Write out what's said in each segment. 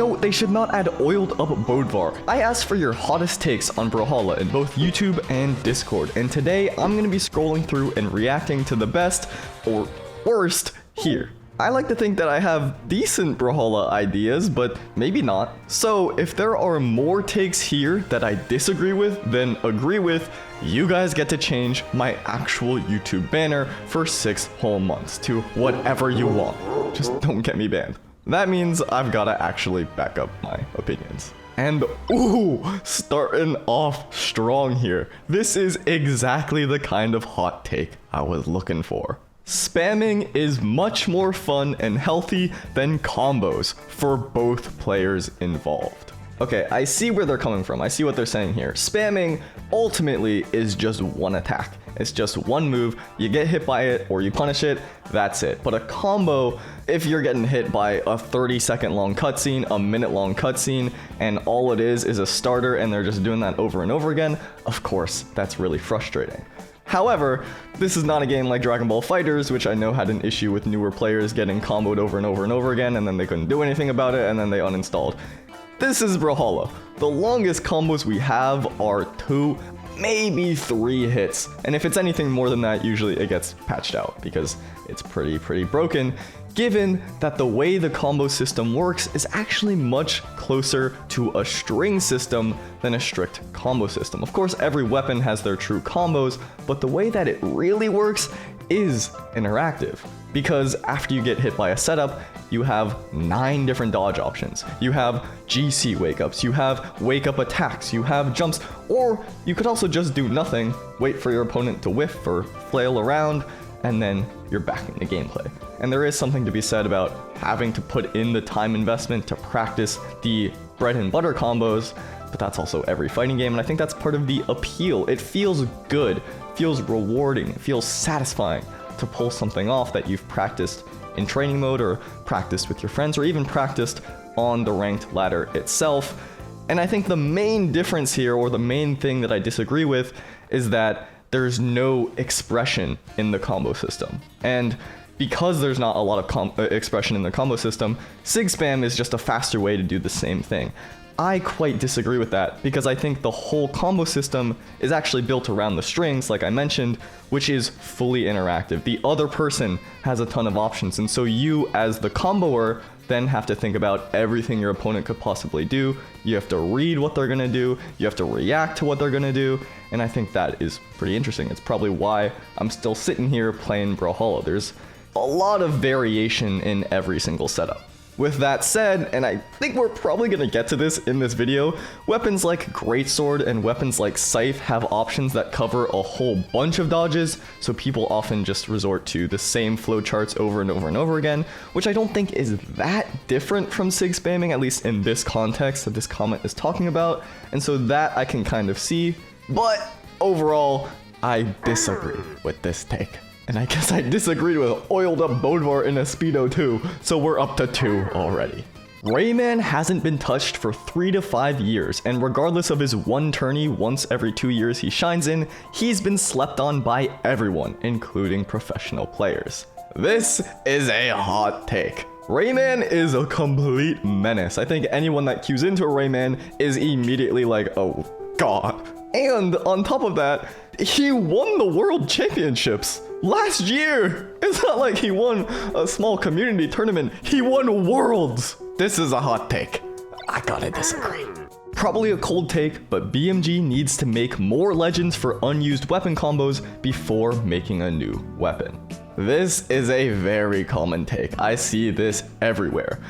No, they should not add oiled up Bodvar. I asked for your hottest takes on Brawlhalla in both YouTube and Discord, and today I'm going to be scrolling through and reacting to the best, or worst, here. I like to think that I have decent Brawlhalla ideas, but maybe not. So if there are more takes here that I disagree with than agree with, you guys get to change my actual YouTube banner for 6 whole months to whatever you want. Just don't get me banned. That means I've gotta actually back up my opinions. And ooh, starting off strong here. This is exactly the kind of hot take I was looking for. Spamming is much more fun and healthy than combos for both players involved. Okay, I see where they're coming from. I see what they're saying here. Spamming ultimately is just one attack. It's just one move, you get hit by it or you punish it, that's it. But a combo, if you're getting hit by a 30-second long cutscene, a minute long cutscene, and all it is a starter and they're just doing that over and over again, of course, that's really frustrating. However, this is not a game like Dragon Ball FighterZ, which I know had an issue with newer players getting comboed over and over and over again, and then they couldn't do anything about it, and then they uninstalled. This is Brawlhalla. The longest combos we have are 2, maybe 3 hits, and if it's anything more than that, usually it gets patched out because it's pretty broken, given that the way the combo system works is actually much closer to a string system than a strict combo system. Of course, every weapon has their true combos, but the way that it really works is interactive, because after you get hit by a setup, you have 9 different dodge options. You have GC wake-ups, you have wake-up attacks, you have jumps, or you could also just do nothing, wait for your opponent to whiff or flail around, and then you're back in the gameplay. And there is something to be said about having to put in the time investment to practice the bread and butter combos, but that's also every fighting game, and I think that's part of the appeal. It feels good, feels rewarding, it feels satisfying to pull something off that you've practiced in training mode or practiced with your friends or even practiced on the ranked ladder itself. And I think the main difference here, or the main thing that I disagree with, is that there's no expression in the combo system. And because there's not a lot of expression in the combo system, Sig Spam is just a faster way to do the same thing. I quite disagree with that, because I think the whole combo system is actually built around the strings, like I mentioned, which is fully interactive. The other person has a ton of options, and so you, as the comboer, then have to think about everything your opponent could possibly do. You have to read what they're gonna do, you have to react to what they're gonna do, and I think that is pretty interesting. It's probably why I'm still sitting here playing Brawlhalla. There's a lot of variation in every single setup. With that said, and I think we're probably going to get to this in this video, weapons like Greatsword and weapons like Scythe have options that cover a whole bunch of dodges, so people often just resort to the same flowcharts over and over and over again, which I don't think is that different from Sig Spamming, at least in this context that this comment is talking about, and so that I can kind of see, but overall, I disagree with this take. And I guess I disagreed with oiled up Bodvar in a Speedo too, so we're up to 2 already. Rayman hasn't been touched for 3 to 5 years, and regardless of his one tourney once every 2 years he shines in, he's been slept on by everyone, including professional players. This is a hot take. Rayman is a complete menace. I think anyone that cues into a Rayman is immediately like, oh god. And on top of that, he won the World Championships last year. It's not like he won a small community tournament, he won Worlds. This is a hot take. I gotta disagree. Probably a cold take, but BMG needs to make more legends for unused weapon combos before making a new weapon. This is a very common take. I see this everywhere.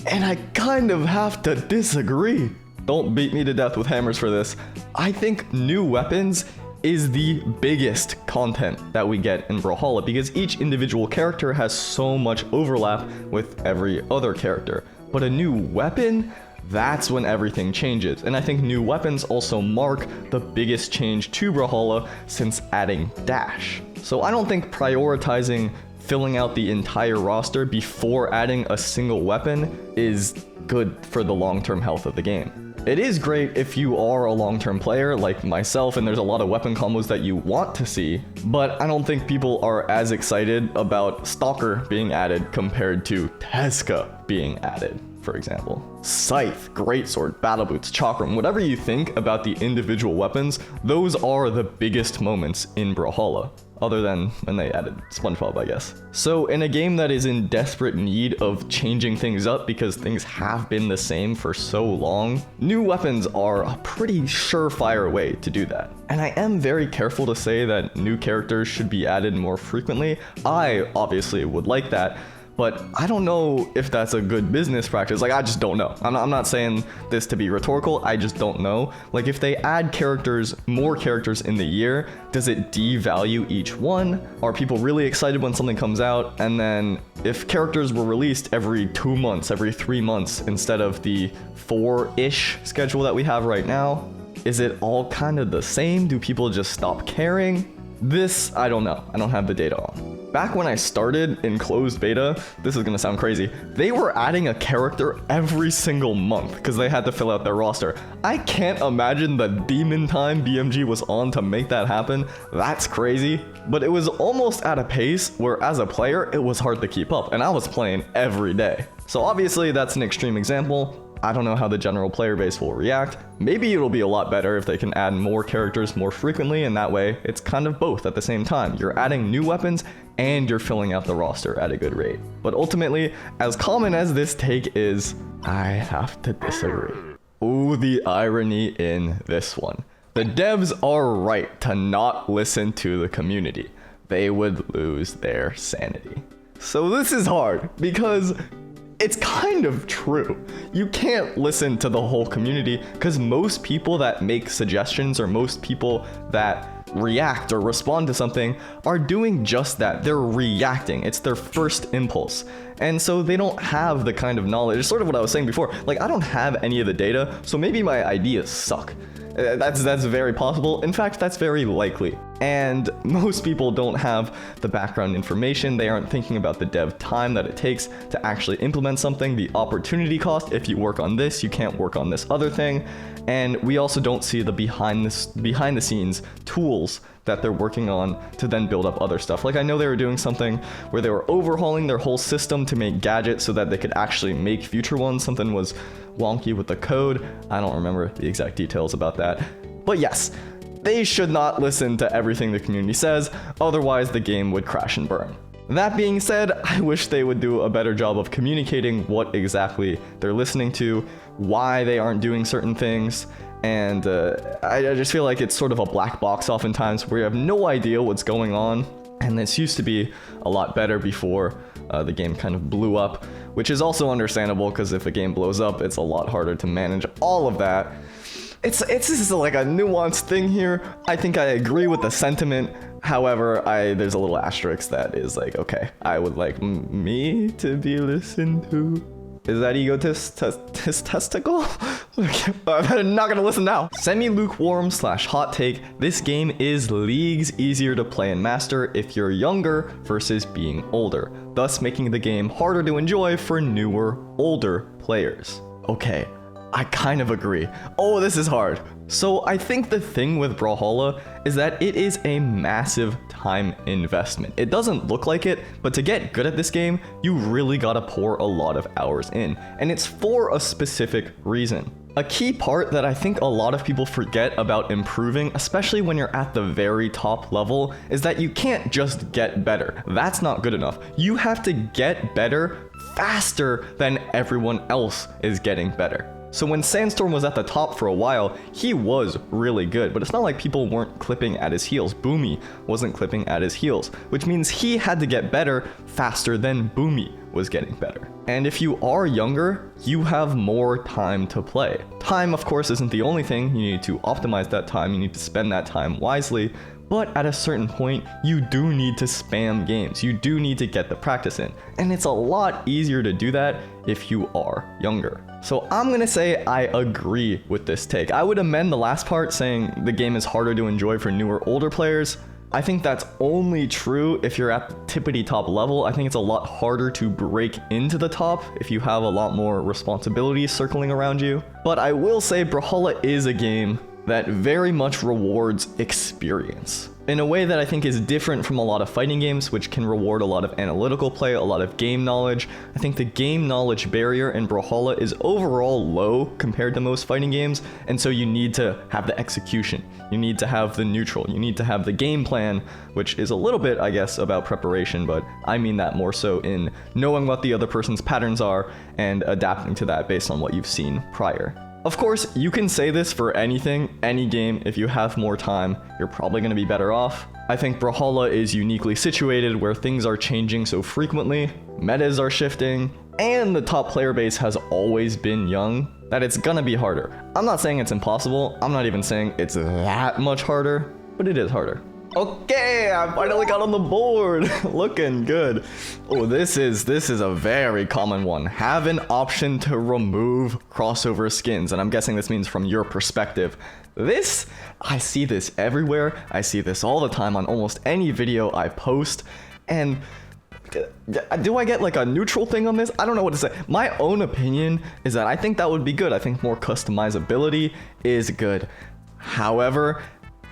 And I kind of have to disagree. Don't beat me to death with hammers for this. I think new weapons is the biggest content that we get in Brawlhalla, because each individual character has so much overlap with every other character. But a new weapon, that's when everything changes. And I think new weapons also mark the biggest change to Brawlhalla since adding Dash. So I don't think prioritizing filling out the entire roster before adding a single weapon is good for the long-term health of the game. It is great if you are a long-term player like myself and there's a lot of weapon combos that you want to see, but I don't think people are as excited about Stalker being added compared to Teska being added. for example. Scythe, Greatsword, battle boots, Chakram, whatever you think about the individual weapons, those are the biggest moments in Brawlhalla. Other than when they added SpongeBob, I guess. So in a game that is in desperate need of changing things up because things have been the same for so long, new weapons are a pretty surefire way to do that. And I am very careful to say that new characters should be added more frequently. I obviously would like that, but I don't know if that's a good business practice. Like, I just don't know. I'm not saying this to be rhetorical, I just don't know. Like, if they add characters, more characters in the year, does it devalue each one? Are people really excited when something comes out? And then if characters were released every 2 months, every 3 months, instead of the 4-ish schedule that we have right now, is it all kind of the same? Do people just stop caring? This, I don't know. I don't have the data on. Back when I started in closed beta, this is gonna sound crazy, they were adding a character every single month because they had to fill out their roster. I can't imagine the demon time BMG was on to make that happen. That's crazy. But it was almost at a pace where as a player, it was hard to keep up, and I was playing every day. So obviously that's an extreme example. I don't know how the general player base will react. Maybe it'll be a lot better if they can add more characters more frequently, and that way it's kind of both at the same time. You're adding new weapons and you're filling out the roster at a good rate. But ultimately, as common as this take is, I have to disagree. Ooh, the irony in this one. The devs are right to not listen to the community. They would lose their sanity. So this is hard because it's kind of true. You can't listen to the whole community because most people that make suggestions or most people that react or respond to something are doing just that. They're reacting. It's their first impulse. And so they don't have the kind of knowledge. It's sort of what I was saying before. Like, I don't have any of the data, so maybe my ideas suck. That's very possible. In fact, that's very likely. And most people don't have the background information. They aren't thinking about the dev time that it takes to actually implement something, the opportunity cost. If you work on this, you can't work on this other thing. And we also don't see the behind the scenes tools that they're working on to then build up other stuff. Like, I know they were doing something where they were overhauling their whole system to make gadgets so that they could actually make future ones. Something was wonky with the code. I don't remember the exact details about that. But yes, they should not listen to everything the community says, otherwise the game would crash and burn. That being said, I wish they would do a better job of communicating what exactly they're listening to, why they aren't doing certain things, and I just feel like it's sort of a black box oftentimes where you have no idea what's going on, and this used to be a lot better before the game kind of blew up, which is also understandable because if a game blows up, it's a lot harder to manage all of that. It's just like a nuanced thing here. I think I agree with the sentiment. However, there's a little asterisk that is like, okay, I would like me to be listened to. Is that testicle? I'm not gonna listen now. Semi-lukewarm / hot take. This game is leagues easier to play and master if you're younger versus being older, thus making the game harder to enjoy for newer, older players. Okay, I kind of agree. Oh, this is hard. So I think the thing with Brawlhalla is that it is a massive time investment. It doesn't look like it, but to get good at this game, you really gotta pour a lot of hours in, and it's for a specific reason. A key part that I think a lot of people forget about improving, especially when you're at the very top level, is that you can't just get better. That's not good enough. You have to get better faster than everyone else is getting better. So when Sandstorm was at the top for a while, he was really good, but it's not like people weren't clipping at his heels. Boomy wasn't clipping at his heels, which means he had to get better faster than Boomy was getting better. And if you are younger, you have more time to play. Time, of course, isn't the only thing. You need to optimize that time. You need to spend that time wisely. But at a certain point, you do need to spam games. You do need to get the practice in. And it's a lot easier to do that if you are younger. So I'm gonna say I agree with this take. I would amend the last part saying the game is harder to enjoy for newer, older players. I think that's only true if you're at the tippity top level. I think it's a lot harder to break into the top if you have a lot more responsibilities circling around you. But I will say Brawlhalla is a game that very much rewards experience. in a way that I think is different from a lot of fighting games, which can reward a lot of analytical play, a lot of game knowledge. I think the game knowledge barrier in Brawlhalla is overall low compared to most fighting games, and so you need to have the execution, you need to have the neutral, you need to have the game plan, which is a little bit, I guess, about preparation, but I mean that more so in knowing what the other person's patterns are and adapting to that based on what you've seen prior. Of course, you can say this for anything, any game. If you have more time, you're probably going to be better off. I think Brawlhalla is uniquely situated where things are changing so frequently, metas are shifting, and the top player base has always been young, that it's gonna be harder. I'm not saying it's impossible, I'm not even saying it's that much harder, but it is harder. Okay, I finally got on the board. Looking good. Oh, this is a very common one. Have an option to remove crossover skins, and I'm guessing this means from your perspective. This, I see this everywhere. I see this all the time on almost any video I post, and do I get like a neutral thing on this? I don't know what to say. My own opinion is that I think that would be good. I think more customizability is good. However,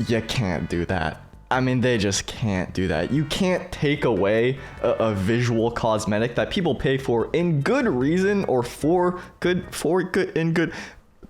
you can't do that. I mean, they just can't do that. You can't take away a visual cosmetic that people pay for in good reason or for good,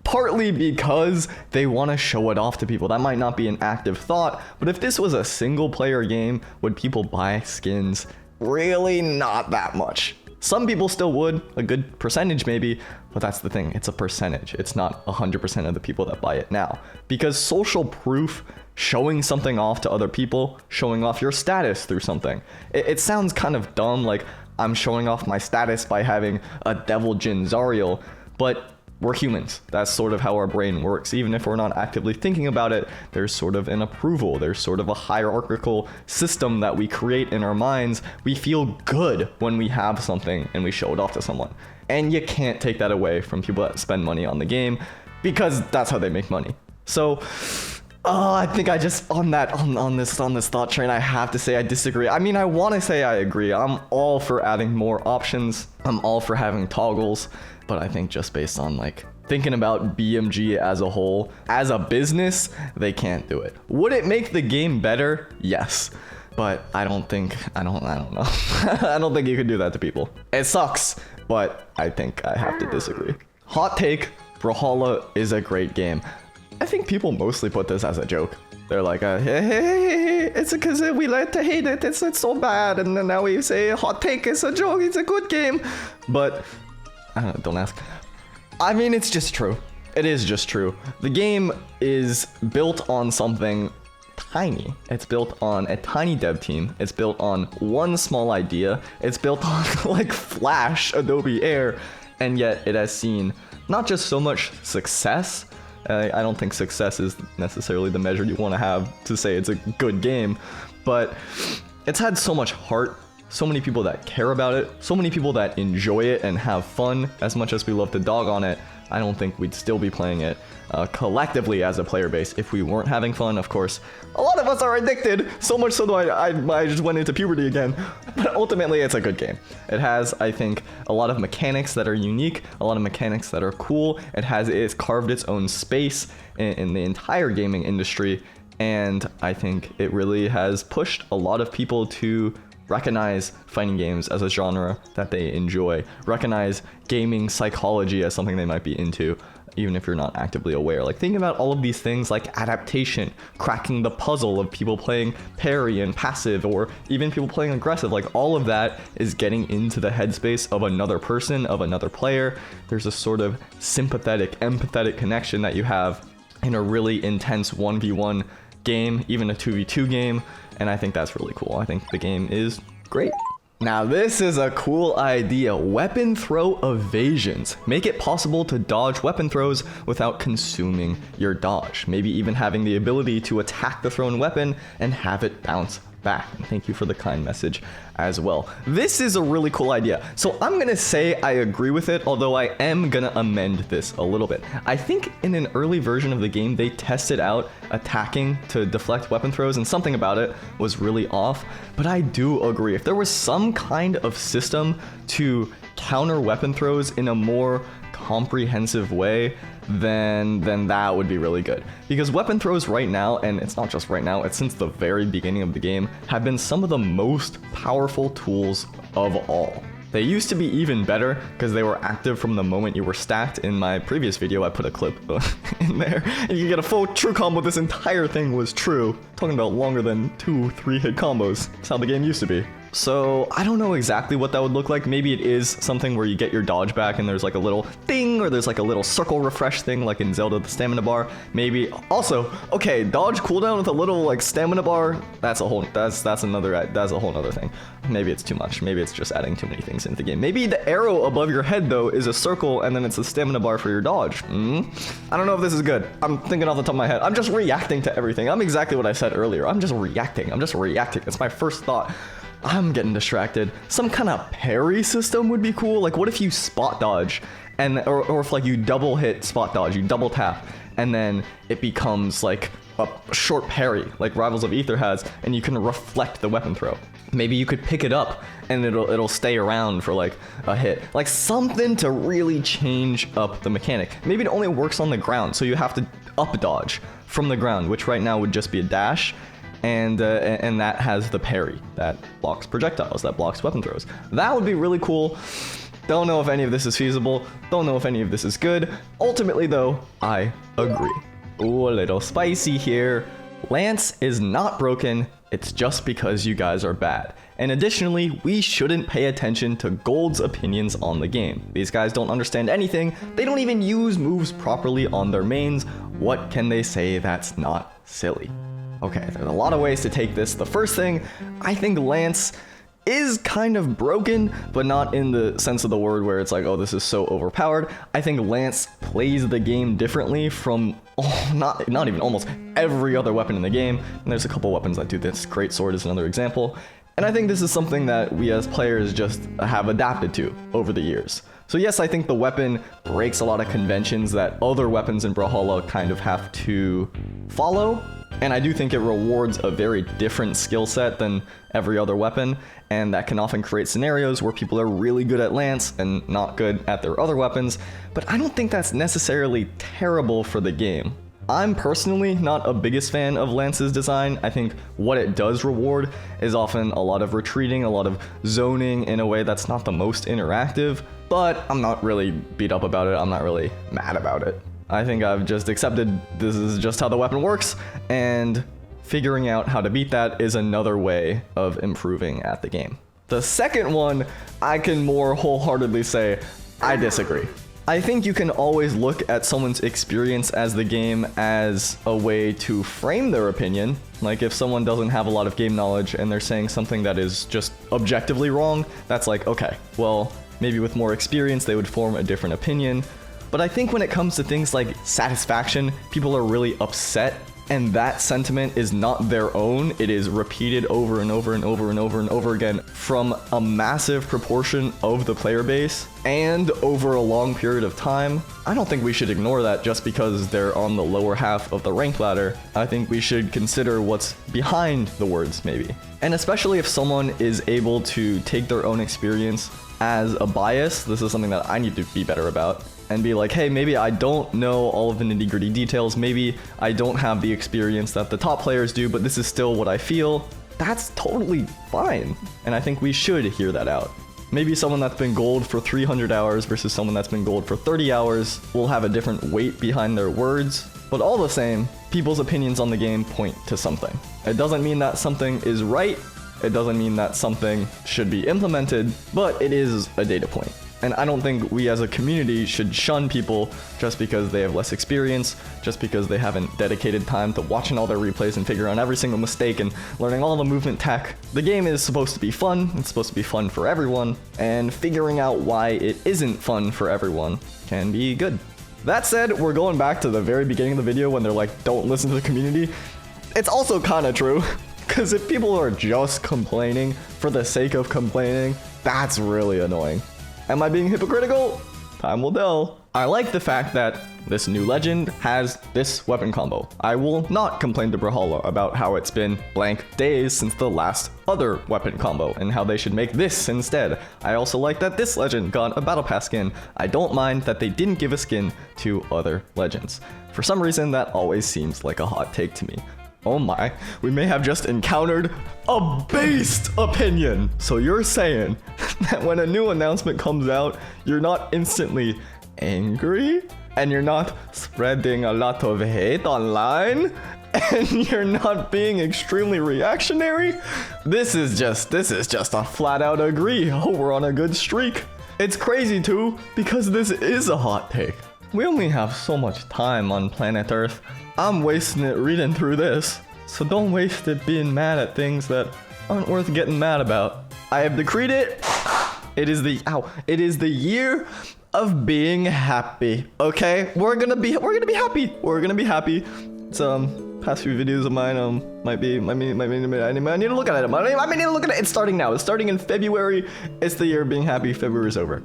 partly because they want to show it off to people. That might not be an active thought, but if this was a single player game, would people buy skins? Really not that much. Some people still would, a good percentage maybe, but that's the thing, it's a percentage. It's not 100% of the people that buy it now. Because social proof, showing something off to other people, showing off your status through something. It sounds kind of dumb, like I'm showing off my status by having a Devil Jin Zariel, but we're humans. That's sort of how our brain works. Even if we're not actively thinking about it, there's sort of an approval. There's sort of a hierarchical system that we create in our minds. We feel good when we have something and we show it off to someone. And you can't take that away from people that spend money on the game because that's how they make money. So, I think I just, on this thought train, I have to say I disagree. I mean, I want to say I agree. I'm all for adding more options. I'm all for having toggles. But I think just based on like thinking about BMG as a whole, as a business, they can't do it. Would it make the game better? Yes. But I don't know. I don't think you could do that to people. It sucks, but I think I have to disagree. Hot take, Brawlhalla is a great game. I think people mostly put this as a joke. They're like, hey, it's because we like to hate it. It's so bad. And then now we say hot take is a joke. It's a good game. But I don't know, don't ask. I mean, it's just true. It is just true. The game is built on something tiny. It's built on a tiny dev team. It's built on one small idea. It's built on like Flash, Adobe Air, and yet it has seen not just so much success. I don't think success is necessarily the measure you want to have to say it's a good game, but it's had so much heart. So many people that care about it, so many people that enjoy it and have fun. As much as we love to dog on it, I don't think we'd still be playing it collectively as a player base if we weren't having fun. Of course, a lot of us are addicted, so much so that I just went into puberty again. But ultimately, it's a good game. It has, I think, a lot of mechanics that are unique, a lot of mechanics that are cool. It's carved its own space in the entire gaming industry, and I think it really has pushed a lot of people to recognize fighting games as a genre that they enjoy, recognize gaming psychology as something they might be into, even if you're not actively aware. Like, think about all of these things like adaptation, cracking the puzzle of people playing parry and passive, or even people playing aggressive. Like, all of that is getting into the headspace of another person, of another player. There's a sort of sympathetic, empathetic connection that you have in a really intense 1v1 game, even a 2v2 game, and I think that's really cool. I think the game is great. Now this is a cool idea. Weapon throw evasions. Make it possible to dodge weapon throws without consuming your dodge. Maybe even having the ability to attack the thrown weapon and have it bounce back. And thank you for the kind message as well. This is a really cool idea. So I'm gonna say I agree with it, although I am gonna amend this a little bit. I think in an early version of the game, they tested out attacking to deflect weapon throws, and something about it was really off. But I do agree, if there was some kind of system to counter weapon throws in a more comprehensive way, then that would be really good. Because weapon throws right now, and it's not just right now, it's since the very beginning of the game, have been some of the most powerful tools of all. They used to be even better because they were active from the moment you were stacked. In my previous video, I put a clip in there, and you can get a full true combo. This entire thing was true. Talking about longer than 2-3 hit combos. That's how the game used to be. So I don't know exactly what that would look like. Maybe it is something where you get your dodge back and there's like a little thing, or there's like a little circle refresh thing like in Zelda the stamina bar. Maybe also, okay, dodge cooldown with a little like stamina bar. That's a whole nother thing. Maybe it's too much. Maybe it's just adding too many things into the game. Maybe the arrow above your head though is a circle and then it's a stamina bar for your dodge. I don't know if this is good. I'm thinking off the top of my head. I'm just reacting to everything. I'm exactly what I said earlier. I'm just reacting. That's my first thought. I'm getting distracted. Some kind of parry system would be cool. Like what if you spot dodge and or if like you double hit spot dodge, you double tap, and then it becomes like a short parry like Rivals of Aether has, and you can reflect the weapon throw. Maybe you could pick it up and it'll stay around for like a hit. Like something to really change up the mechanic. Maybe it only works on the ground, so you have to up dodge from the ground, which right now would just be a dash. And that has the parry that blocks projectiles, that blocks weapon throws. That would be really cool. Don't know if any of this is feasible. Don't know if any of this is good. Ultimately though, I agree. Ooh, a little spicy here. Lance is not broken. It's just because you guys are bad. And additionally, we shouldn't pay attention to Gold's opinions on the game. These guys don't understand anything. They don't even use moves properly on their mains. What can they say that's not silly? Okay, there's a lot of ways to take this. The first thing, I think Lance is kind of broken, but not in the sense of the word where it's like, oh, this is so overpowered. I think Lance plays the game differently from not even almost every other weapon in the game. And there's a couple weapons that do this. Greatsword is another example. And I think this is something that we as players just have adapted to over the years. So yes, I think the weapon breaks a lot of conventions that other weapons in Brawlhalla kind of have to follow. And I do think it rewards a very different skill set than every other weapon, and that can often create scenarios where people are really good at Lance and not good at their other weapons, but I don't think that's necessarily terrible for the game. I'm personally not a biggest fan of Lance's design. I think what it does reward is often a lot of retreating, a lot of zoning in a way that's not the most interactive, but I'm not really beat up about it. I'm not really mad about it. I think I've just accepted this is just how the weapon works, and figuring out how to beat that is another way of improving at the game. The second one, I can more wholeheartedly say, I disagree. I think you can always look at someone's experience as the game as a way to frame their opinion. Like if someone doesn't have a lot of game knowledge and they're saying something that is just objectively wrong, that's like, okay, well, maybe with more experience they would form a different opinion. But I think when it comes to things like satisfaction, people are really upset, and that sentiment is not their own. It is repeated over and over and over and over and over again from a massive proportion of the player base and over a long period of time. I don't think we should ignore that just because they're on the lower half of the rank ladder. I think we should consider what's behind the words, maybe. And especially if someone is able to take their own experience as a bias, this is something that I need to be better about, and be like, hey, maybe I don't know all of the nitty-gritty details, maybe I don't have the experience that the top players do, but this is still what I feel. That's totally fine, and I think we should hear that out. Maybe someone that's been gold for 300 hours versus someone that's been gold for 30 hours will have a different weight behind their words, but all the same, people's opinions on the game point to something. It doesn't mean that something is right, it doesn't mean that something should be implemented, but it is a data point. And I don't think we as a community should shun people just because they have less experience, just because they haven't dedicated time to watching all their replays and figuring out every single mistake and learning all the movement tech. The game is supposed to be fun, it's supposed to be fun for everyone, and figuring out why it isn't fun for everyone can be good. That said, we're going back to the very beginning of the video when they're like, don't listen to the community. It's also kind of true, because if people are just complaining for the sake of complaining, that's really annoying. Am I being hypocritical? Time will tell. I like the fact that this new legend has this weapon combo. I will not complain to Brawlhalla about how it's been blank days since the last other weapon combo and how they should make this instead. I also like that this legend got a battle pass skin. I don't mind that they didn't give a skin to other legends. For some reason, that always seems like a hot take to me. Oh my, we may have just encountered a based opinion. So you're saying that when a new announcement comes out, you're not instantly angry? And you're not spreading a lot of hate online? And you're not being extremely reactionary? This is just a flat out agree. Oh, we're on a good streak. It's crazy too, because this is a hot take. We only have so much time on planet Earth. I'm wasting it reading through this. So don't waste it being mad at things that aren't worth getting mad about. I have decreed it. It is the year of being happy. Okay, we're gonna be happy. We're gonna be happy. It's past few videos of mine I need to look at it. I need to look at it. It's starting now. It's starting in February. It's the year of being happy. February's over.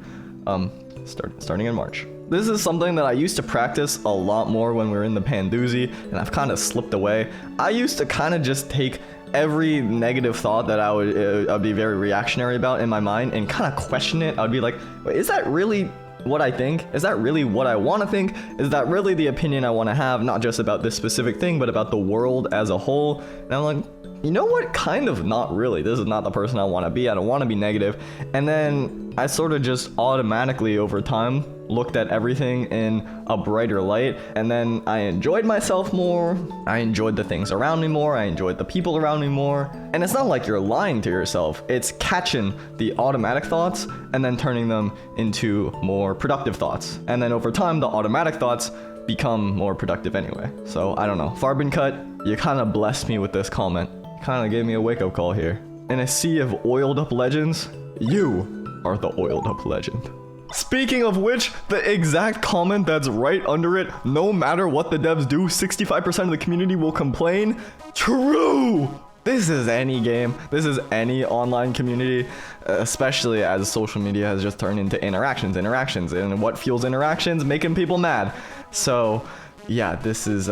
Starting in March. This is something that I used to practice a lot more when we were in the Pandoozy, and I've kind of slipped away. I used to kind of just take every negative thought that I'd be very reactionary about in my mind and kind of question it. I'd be like, wait, is that really what I think? Is that really what I want to think? Is that really the opinion I want to have, not just about this specific thing, but about the world as a whole? And I'm like, you know what? Kind of not really. This is not the person I want to be. I don't want to be negative. And then I sort of just automatically over time looked at everything in a brighter light, and then I enjoyed myself more. I enjoyed the things around me more. I enjoyed the people around me more. And it's not like you're lying to yourself. It's catching the automatic thoughts and then turning them into more productive thoughts. And then over time, the automatic thoughts become more productive anyway. So I don't know. Farbin Cut, you kind of blessed me with this comment. Kind of gave me a wake-up call here. In a sea of oiled up legends, you are the oiled up legend. Speaking of which, the exact comment that's right under it, no matter what the devs do, 65% of the community will complain. True! This is any game. This is any online community, especially as social media has just turned into interactions, and what fuels interactions? Making people mad. So, yeah, this is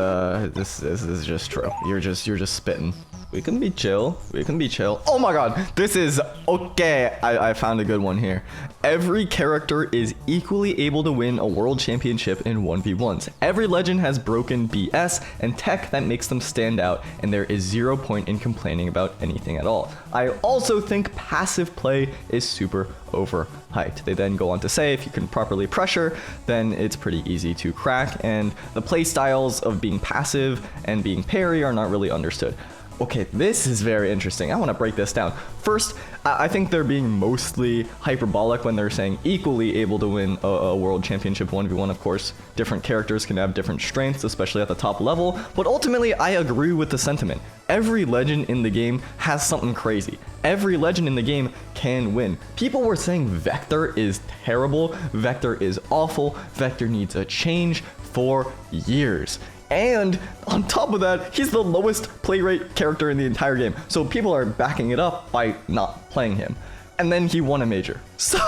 just true. You're just spitting. We can be chill. Oh my god, this is okay. I found a good one here. Every character is equally able to win a world championship in 1v1s. Every legend has broken BS and tech that makes them stand out, and there is 0 point in complaining about anything at all. I also think passive play is super overhyped. They then go on to say if you can properly pressure, then it's pretty easy to crack, and the play styles of being passive and being parry are not really understood. Okay, this is very interesting. I want to break this down. First, I think they're being mostly hyperbolic when they're saying equally able to win a world championship 1v1. Of course, different characters can have different strengths, especially at the top level, but ultimately I agree with the sentiment. Every legend in the game has something crazy. Every legend in the game can win. People were saying Vector is terrible, Vector is awful, Vector needs a change for years. And on top of that, he's the lowest play rate character in the entire game. So people are backing it up by not playing him. And then he won a major. So,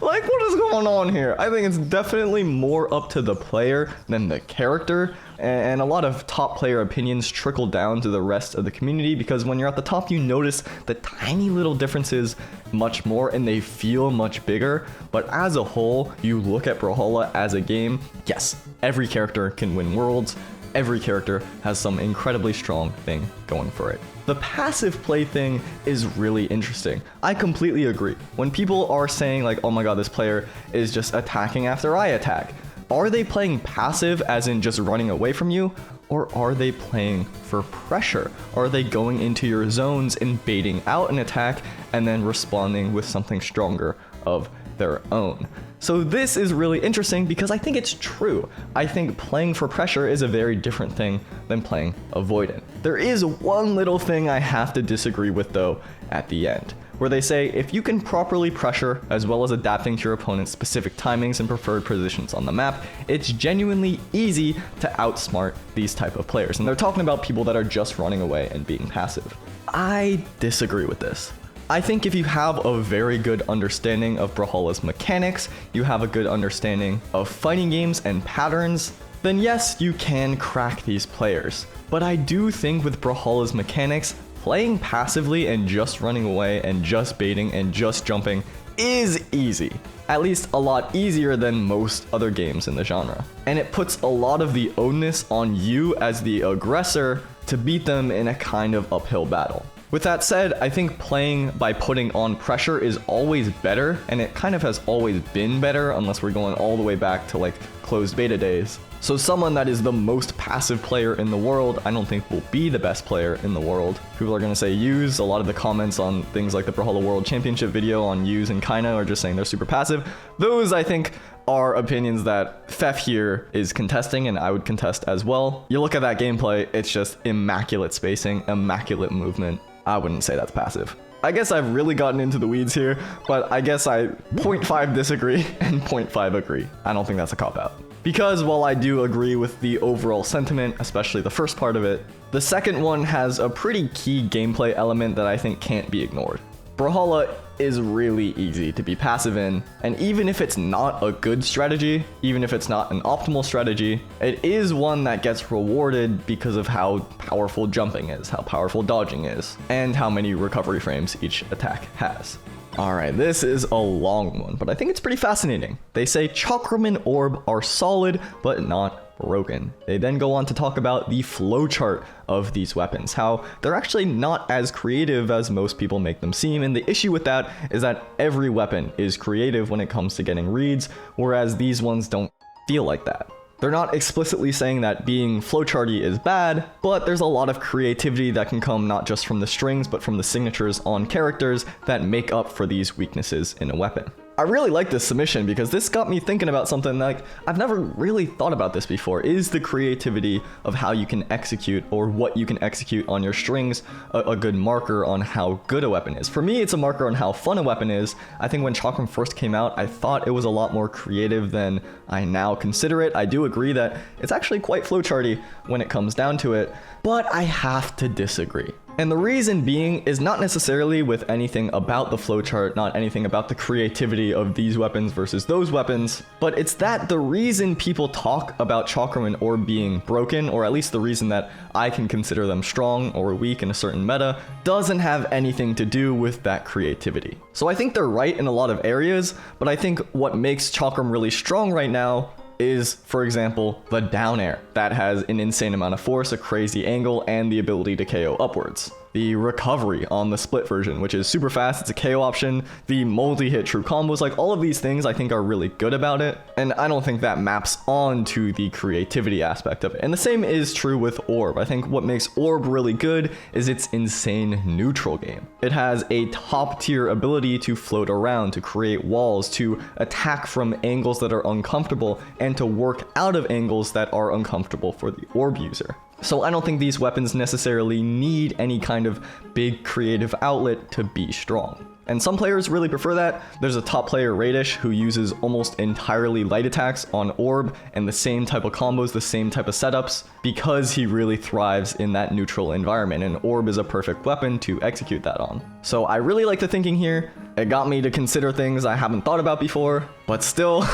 like, what is going on here? I think it's definitely more up to the player than the character. And a lot of top player opinions trickle down to the rest of the community, because when you're at the top, you notice the tiny little differences much more and they feel much bigger. But as a whole, you look at Brawlhalla as a game, yes, every character can win worlds. Every character has some incredibly strong thing going for it. The passive play thing is really interesting. I completely agree. When people are saying like, oh my god, this player is just attacking after I attack, are they playing passive as in just running away from you? Or are they playing for pressure? Are they going into your zones and baiting out an attack and then responding with something stronger of their own? So this is really interesting because I think it's true. I think playing for pressure is a very different thing than playing avoidant. There is one little thing I have to disagree with though at the end, where they say if you can properly pressure as well as adapting to your opponent's specific timings and preferred positions on the map, it's genuinely easy to outsmart these type of players. And they're talking about people that are just running away and being passive. I disagree with this. I think if you have a very good understanding of Brawlhalla's mechanics, you have a good understanding of fighting games and patterns, then yes, you can crack these players. But I do think with Brawlhalla's mechanics, playing passively and just running away and just baiting and just jumping is easy. At least a lot easier than most other games in the genre. And it puts a lot of the onus on you as the aggressor to beat them in a kind of uphill battle. With that said, I think playing by putting on pressure is always better, and it kind of has always been better unless we're going all the way back to like closed beta days. So someone that is the most passive player in the world, I don't think will be the best player in the world. People are going to say use. A lot of the comments on things like the Brawlhalla World Championship video on use and Kaina are just saying they're super passive. Those, I think, are opinions that Fef here is contesting, and I would contest as well. You look at that gameplay, it's just immaculate spacing, immaculate movement. I wouldn't say that's passive. I guess I've really gotten into the weeds here, but I guess I 0.5 disagree and 0.5 agree. I don't think that's a cop-out. Because while I do agree with the overall sentiment, especially the first part of it, the second one has a pretty key gameplay element that I think can't be ignored. Brawlhalla is really easy to be passive in, and even if it's not a good strategy, even if it's not an optimal strategy, it is one that gets rewarded because of how powerful jumping is, how powerful dodging is, and how many recovery frames each attack has. Alright, this is a long one, but I think it's pretty fascinating. They say Chakram and Orb are solid, but not broken. They then go on to talk about the flowchart of these weapons, how they're actually not as creative as most people make them seem, and the issue with that is that every weapon is creative when it comes to getting reads, whereas these ones don't feel like that. They're not explicitly saying that being flowcharty is bad, but there's a lot of creativity that can come not just from the strings, but from the signatures on characters that make up for these weaknesses in a weapon. I really like this submission because this got me thinking about something like I've never really thought about this before. Is the creativity of how you can execute or what you can execute on your strings a good marker on how good a weapon is? For me, it's a marker on how fun a weapon is. I think when Chakram first came out, I thought it was a lot more creative than I now consider it. I do agree that it's actually quite flowcharty when it comes down to it, but I have to disagree. And the reason being is not necessarily with anything about the flowchart, not anything about the creativity of these weapons versus those weapons, but it's that the reason people talk about Chakram and Orb being broken, or at least the reason that I can consider them strong or weak in a certain meta, doesn't have anything to do with that creativity. So I think they're right in a lot of areas, but I think what makes Chakram really strong right now is, for example, the down air that has an insane amount of force, a crazy angle, and the ability to KO upwards. The recovery on the split version, which is super fast, it's a KO option, the multi-hit true combos, like all of these things I think are really good about it, and I don't think that maps on to the creativity aspect of it. And the same is true with Orb. I think what makes Orb really good is its insane neutral game. It has a top tier ability to float around, to create walls, to attack from angles that are uncomfortable, and to work out of angles that are uncomfortable for the Orb user. So I don't think these weapons necessarily need any kind of big creative outlet to be strong. And some players really prefer that. There's a top player, Radish, who uses almost entirely light attacks on Orb and the same type of combos, the same type of setups, because he really thrives in that neutral environment, and Orb is a perfect weapon to execute that on. So I really like the thinking here. It got me to consider things I haven't thought about before, but still,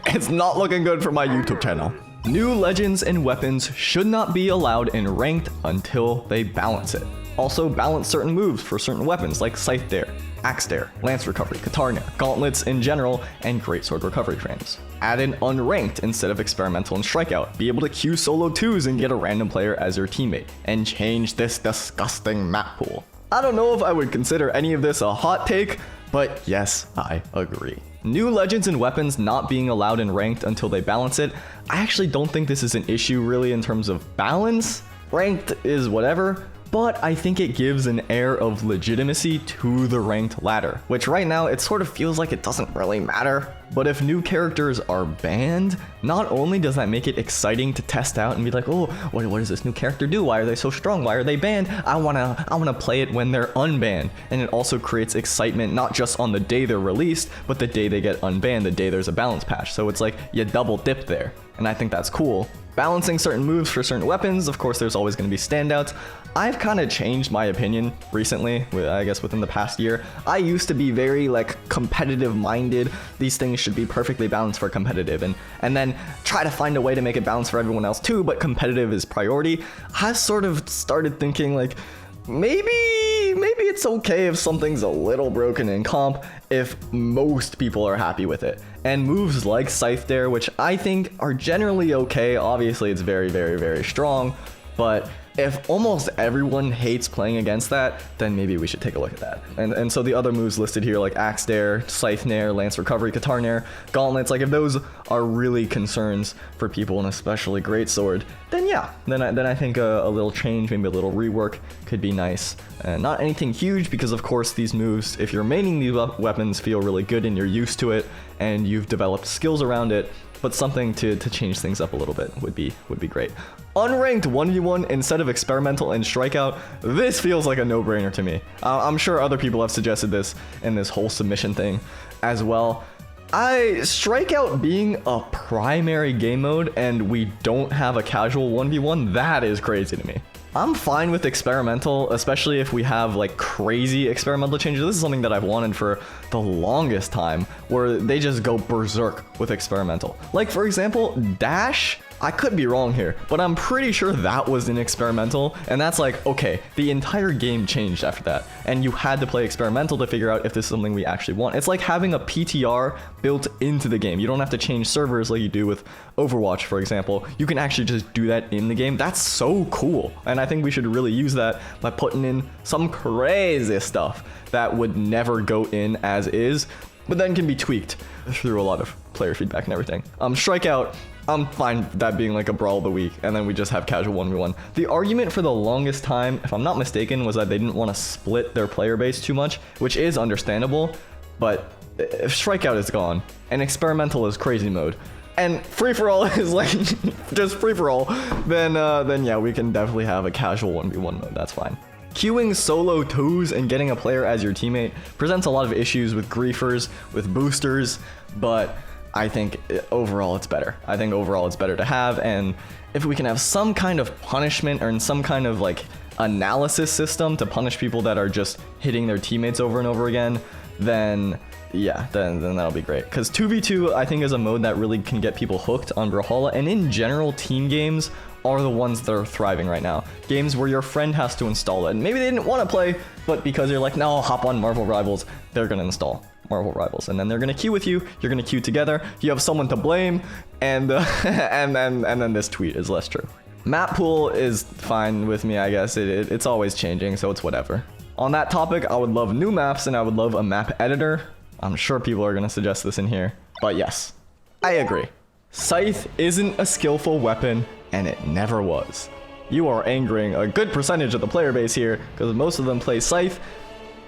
it's not looking good for my YouTube channel. New legends and weapons should not be allowed in ranked until they balance it. Also balance certain moves for certain weapons like Scythe Dare, Axe Dare, Lance Recovery, Katarnia, Gauntlets in general, and Greatsword recovery frames. Add in unranked instead of experimental and strikeout. Be able to queue solo 2s and get a random player as your teammate. And change this disgusting map pool. I don't know if I would consider any of this a hot take, but yes, I agree. New legends and weapons not being allowed in ranked until they balance it. I actually don't think this is an issue really in terms of balance. Ranked is whatever, but I think it gives an air of legitimacy to the ranked ladder, which right now it sort of feels like it doesn't really matter. But if new characters are banned, not only does that make it exciting to test out and be like, oh, what does this new character do? Why are they so strong? Why are they banned? I wanna play it when they're unbanned. And it also creates excitement not just on the day they're released, but the day they get unbanned, the day there's a balance patch. So it's like you double dip there. And I think that's cool. Balancing certain moves for certain weapons, of course there's always going to be standouts. I've kind of changed my opinion recently, I guess within the past year. I used to be very like competitive minded. These things should be perfectly balanced for competitive and then try to find a way to make it balanced for everyone else too, but competitive is priority. I sort of started thinking like, maybe it's okay if something's a little broken in comp if most people are happy with it. And moves like Scythe Dare, which I think are generally okay, obviously it's very, very, very strong, but if almost everyone hates playing against that, then maybe we should take a look at that. And so the other moves listed here, like Axe Dare, Scythe Nair, Lance Recovery, Katar Nair, Gauntlets, like if those are really concerns for people, and especially Greatsword, then yeah, then I think a little change, maybe a little rework could be nice. Not anything huge, because of course these moves, if you're maining these weapons, feel really good and you're used to it, and you've developed skills around it, but something to change things up a little bit would be great. Unranked 1v1 instead of experimental and strikeout, this feels like a no-brainer to me. I'm sure other people have suggested this in this whole submission thing as well. Strikeout being a primary game mode and we don't have a casual 1v1, that is crazy to me. I'm fine with experimental, especially if we have like crazy experimental changes. This is something that I've wanted for the longest time, where they just go berserk with experimental. Like for example, Dash, I could be wrong here, but I'm pretty sure that was an experimental, and that's like, okay, the entire game changed after that, and you had to play experimental to figure out if this is something we actually want. It's like having a PTR built into the game. You don't have to change servers like you do with Overwatch, for example. You can actually just do that in the game. That's so cool, and I think we should really use that by putting in some crazy stuff that would never go in as is, but then can be tweaked through a lot of player feedback and everything. Strikeout, I'm fine that being like a Brawl of the Week, and then we just have casual 1v1. The argument for the longest time, if I'm not mistaken, was that they didn't want to split their player base too much, which is understandable, but if Strikeout is gone, and Experimental is crazy mode, and free-for-all is like just free-for-all, then yeah, we can definitely have a casual 1v1 mode, that's fine. Queuing solo twos and getting a player as your teammate presents a lot of issues with griefers, with boosters, but I think overall it's better. I think overall it's better to have, and if we can have some kind of punishment or some kind of like analysis system to punish people that are just hitting their teammates over and over again, then yeah, then that'll be great. Because 2v2 I think is a mode that really can get people hooked on Brawlhalla, and in general team games are the ones that are thriving right now. Games where your friend has to install it, and maybe they didn't want to play, but because you're like, no, I'll hop on Marvel Rivals, they're gonna install Marvel Rivals, and then they're gonna queue with you, you're gonna queue together, you have someone to blame, and and then this tweet is less true. Map pool is fine with me, I guess. It's always changing, so it's whatever. On that topic, I would love new maps, and I would love a map editor. I'm sure people are gonna suggest this in here, but yes, I agree. Scythe isn't a skillful weapon, and it never was. You are angering a good percentage of the player base here, because most of them play Scythe.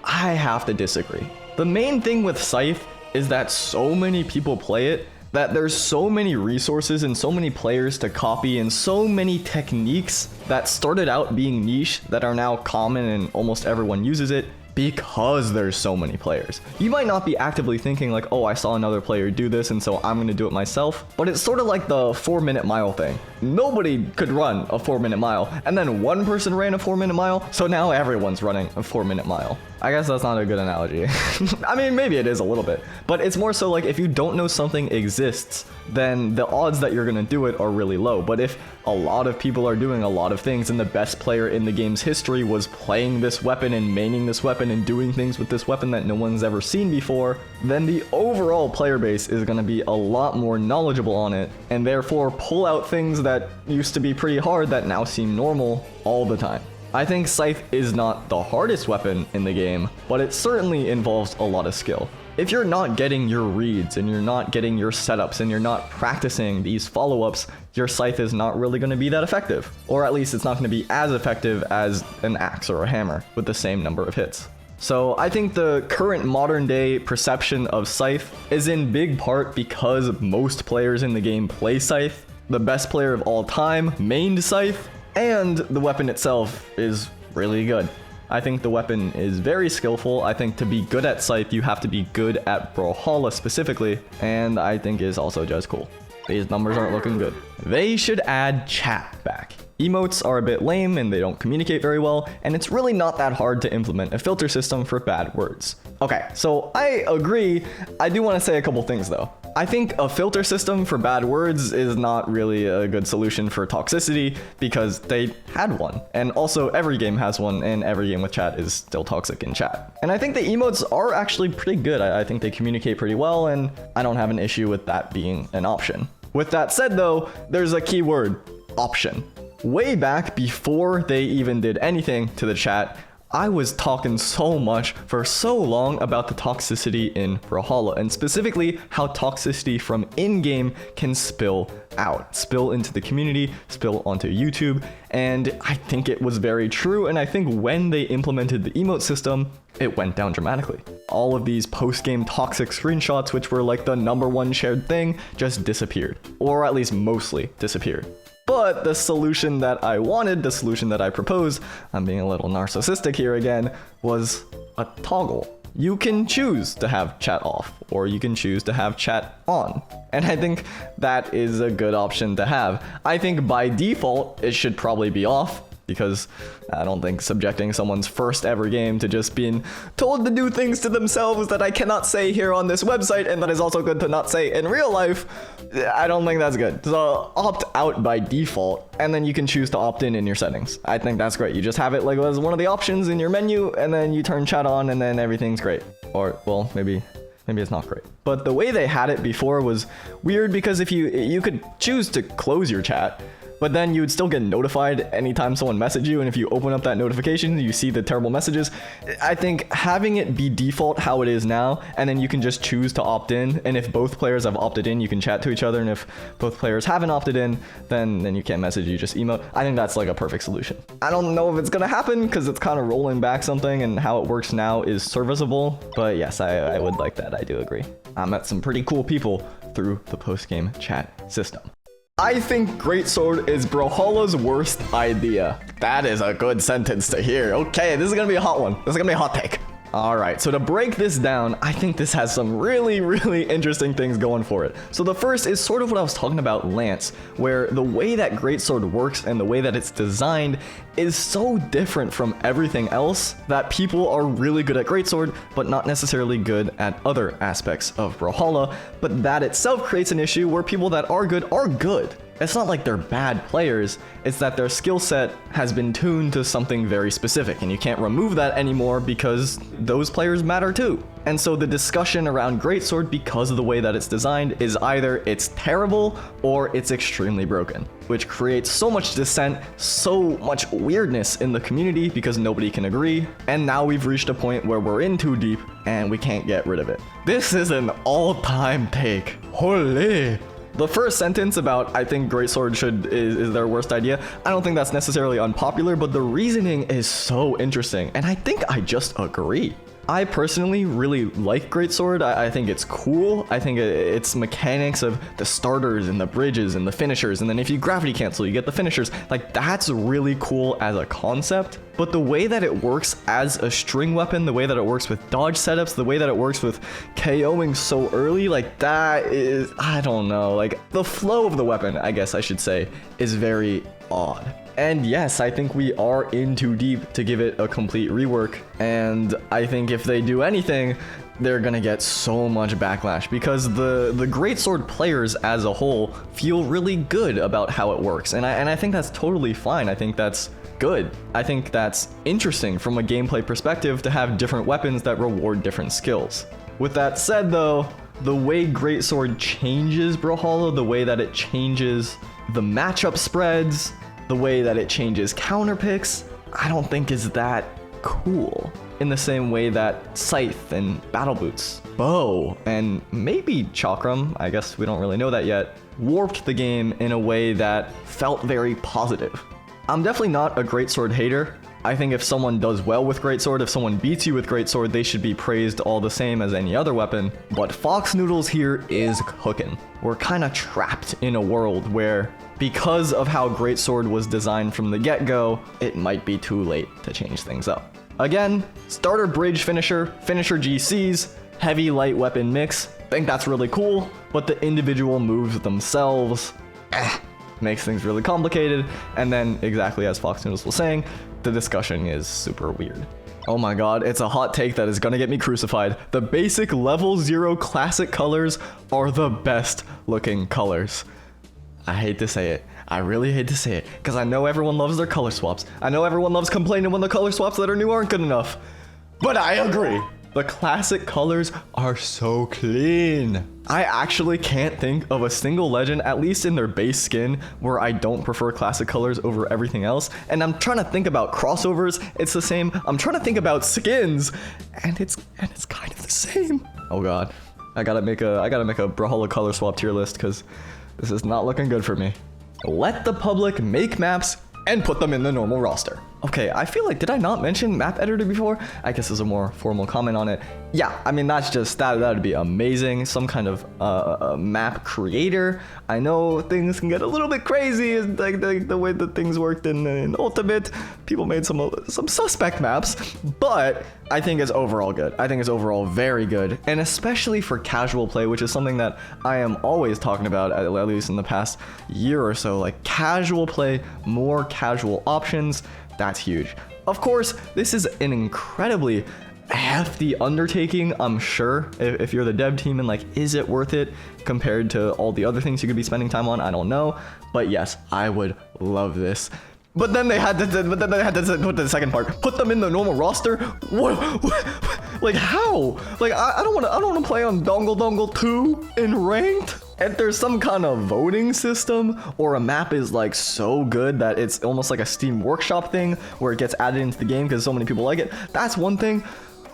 I have to disagree. The main thing with Scythe is that so many people play it, that there's so many resources and so many players to copy, and so many techniques that started out being niche that are now common and almost everyone uses it, because there's so many players. You might not be actively thinking like, oh, I saw another player do this, and so I'm gonna do it myself, but it's sort of like the 4-minute mile thing. Nobody could run a 4-minute mile, and then one person ran a 4-minute mile, so now everyone's running a 4-minute mile. I guess that's not a good analogy. I mean, maybe it is a little bit, but it's more so like if you don't know something exists, then the odds that you're gonna do it are really low. But if a lot of people are doing a lot of things, and the best player in the game's history was playing this weapon and maining this weapon and doing things with this weapon that no one's ever seen before, then the overall player base is gonna be a lot more knowledgeable on it, and therefore pull out things that used to be pretty hard that now seem normal all the time. I think Scythe is not the hardest weapon in the game, but it certainly involves a lot of skill. If you're not getting your reads, and you're not getting your setups, and you're not practicing these follow-ups, your Scythe is not really going to be that effective. Or at least it's not going to be as effective as an axe or a hammer with the same number of hits. So I think the current modern day perception of Scythe is in big part because most players in the game play Scythe. The best player of all time mained Scythe, and the weapon itself is really good. I think the weapon is very skillful. I think to be good at Scythe, you have to be good at Brawlhalla specifically, and I think is also just cool. these numbers aren't looking good. They should add chat back. Emotes are a bit lame and they don't communicate very well, and it's really not that hard to implement a filter system for bad words. Okay, so I agree. I do want to say a couple things though. I think a filter system for bad words is not really a good solution for toxicity because they had one. And also every game has one, and every game with chat is still toxic in chat. And I think the emotes are actually pretty good. I think they communicate pretty well, and I don't have an issue with that being an option. With that said though, there's a key word, option. Way back before they even did anything to the chat, I was talking so much for so long about the toxicity in Brawlhalla, and specifically how toxicity from in-game can spill out, spill into the community, spill onto YouTube, and I think it was very true, and I think when they implemented the emote system, it went down dramatically. All of these post-game toxic screenshots, which were like the #1 shared thing, just disappeared, or at least mostly disappeared. But the solution that I wanted, the solution that I proposed, I'm being a little narcissistic here again, was a toggle. You can choose to have chat off, or you can choose to have chat on. And I think that is a good option to have. I think by default, it should probably be off, because I don't think subjecting someone's first ever game to just being told to do things to themselves that I cannot say here on this website, and that is also good to not say in real life, I don't think that's good. So opt out by default, and then you can choose to opt in your settings. I think that's great. You just have it like as one of the options in your menu, and then you turn chat on, and then everything's great. Or, well, maybe it's not great. But the way they had it before was weird, because if you could choose to close your chat, but then you would still get notified anytime someone messaged you, and if you open up that notification, you see the terrible messages. I think having it be default how it is now, and then you can just choose to opt in, and if both players have opted in, you can chat to each other, and if both players haven't opted in, then you can't message, you just emote. I think that's like a perfect solution. I don't know if it's gonna happen, because it's kind of rolling back something, and how it works now is serviceable, but yes, I would like that, I do agree. I met some pretty cool people through the post-game chat system. I think Greatsword is Brawlhalla's worst idea. That is a good sentence to hear. Okay, this is gonna be a hot one. This is gonna be a hot take. Alright, so to break this down, I think this has some really interesting things going for it. So the first is sort of what I was talking about Lance, where the way that Greatsword works and the way that it's designed is so different from everything else that people are really good at Greatsword, but not necessarily good at other aspects of Brawlhalla, but that itself creates an issue where people that are good are good. It's not like they're bad players, it's that their skill set has been tuned to something very specific, and you can't remove that anymore because those players matter too. And so the discussion around Greatsword, because of the way that it's designed, is either it's terrible or it's extremely broken, which creates so much dissent, so much weirdness in the community because nobody can agree, and now we've reached a point where we're in too deep and we can't get rid of it. This is an all-time take. Holy! The first sentence about I think Greatsword is their worst idea, I don't think that's necessarily unpopular, but the reasoning is so interesting, and I think I just agree. I personally really like Greatsword. I think it's cool. I think its mechanics of the starters and the bridges and the finishers, and then if you gravity cancel, you get the finishers. Like, that's really cool as a concept. But the way that it works as a string weapon, the way that it works with dodge setups, the way that it works with KOing so early, like that is, I don't know, like the flow of the weapon, I guess I should say, is very odd. And yes, I think we are in too deep to give it a complete rework, and I think if they do anything, they're gonna get so much backlash because the Greatsword players as a whole feel really good about how it works, and I think that's totally fine. I think that's good. I think that's interesting from a gameplay perspective to have different weapons that reward different skills. With that said though, the way Greatsword changes Brawlhalla, the way that it changes the matchup spreads, the way that it changes counter picks, I don't think is that cool. In the same way that Scythe and Battle Boots, Bow, and maybe Chakram, I guess we don't really know that yet, warped the game in a way that felt very positive. I'm definitely not a Greatsword hater. I think if someone does well with Greatsword, if someone beats you with Greatsword, they should be praised all the same as any other weapon. But Fox Noodles here is cooking. We're kind of trapped in a world where, because of how Greatsword was designed from the get-go, it might be too late to change things up. Again, starter bridge finisher, finisher GCs, heavy light weapon mix, think that's really cool, but the individual moves themselves makes things really complicated. And then, exactly as Fox Noodles was saying, the discussion is super weird. Oh my god, it's a hot take that is gonna get me crucified. The basic level 0 classic colors are the best looking colors. I hate to say it. I really hate to say it, because I know everyone loves their color swaps. I know everyone loves complaining when the color swaps that are new aren't good enough. But I agree. The classic colors are so clean. I actually can't think of a single legend, at least in their base skin, where I don't prefer classic colors over everything else. And I'm trying to think about crossovers, it's the same. I'm trying to think about skins, and it's kind of the same. Oh god. I gotta make a Brawlhalla color swap tier list, because this is not looking good for me. Let the public make maps and put them in the normal roster. Okay, I feel like, did I not mention map editor before? I guess there's a more formal comment on it. Yeah, I mean, that's just, that would be amazing. Some kind of map creator. I know things can get a little bit crazy, like the way that things worked in Ultimate. People made some suspect maps, but I think it's overall good. I think it's overall very good, and especially for casual play, which is something that I am always talking about, at least in the past year or so. Like, casual play, more casual options. That's huge. Of course, this is an incredibly hefty undertaking, I'm sure, if you're the dev team, and like, is it worth it compared to all the other things you could be spending time on? I don't know, but yes, I would love this. But then they had to put the second part, put them in the normal roster. What? Like, how? Like, I don't want to play on Dongle 2 in ranked. If there's some kind of voting system, or a map is like so good that it's almost like a Steam Workshop thing where it gets added into the game because so many people like it, that's one thing.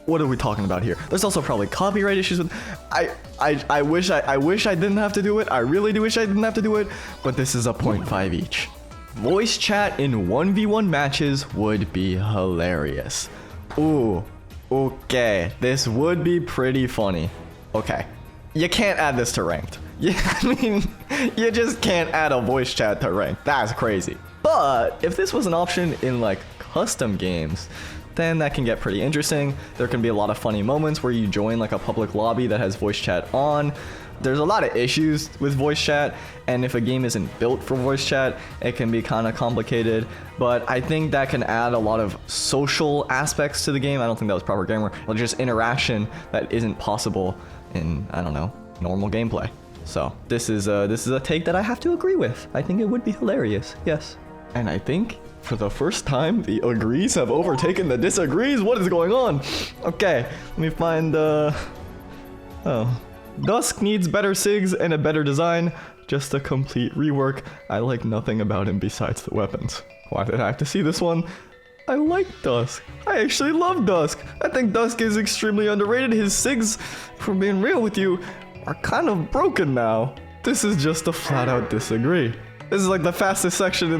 What are we talking about here? There's also probably copyright issues with. I wish I didn't have to do it. I really do wish I didn't have to do it. But this is a 0.5 each. Voice chat in 1v1 matches would be hilarious. Ooh, okay, this would be pretty funny. Okay, you can't add this to ranked. Yeah, I mean, you just can't add a voice chat to ranked. That's crazy. But if this was an option in like custom games, then that can get pretty interesting. There can be a lot of funny moments where you join like a public lobby that has voice chat on. There's a lot of issues with voice chat, and if a game isn't built for voice chat, it can be kind of complicated. But I think that can add a lot of social aspects to the game. I don't think that was proper gamer. Or just interaction that isn't possible in, I don't know, normal gameplay. So this is a take that I have to agree with. I think it would be hilarious, yes. And I think for the first time, the agrees have overtaken the disagrees. What is going on? Okay, let me find oh. Dusk needs better SIGs and a better design. Just a complete rework. I like nothing about him besides the weapons. Why did I have to see this one? I like Dusk. I actually love Dusk. I think Dusk is extremely underrated. His SIGs, for being real with you, are kind of broken now. This is just a flat out disagree. This is like the fastest section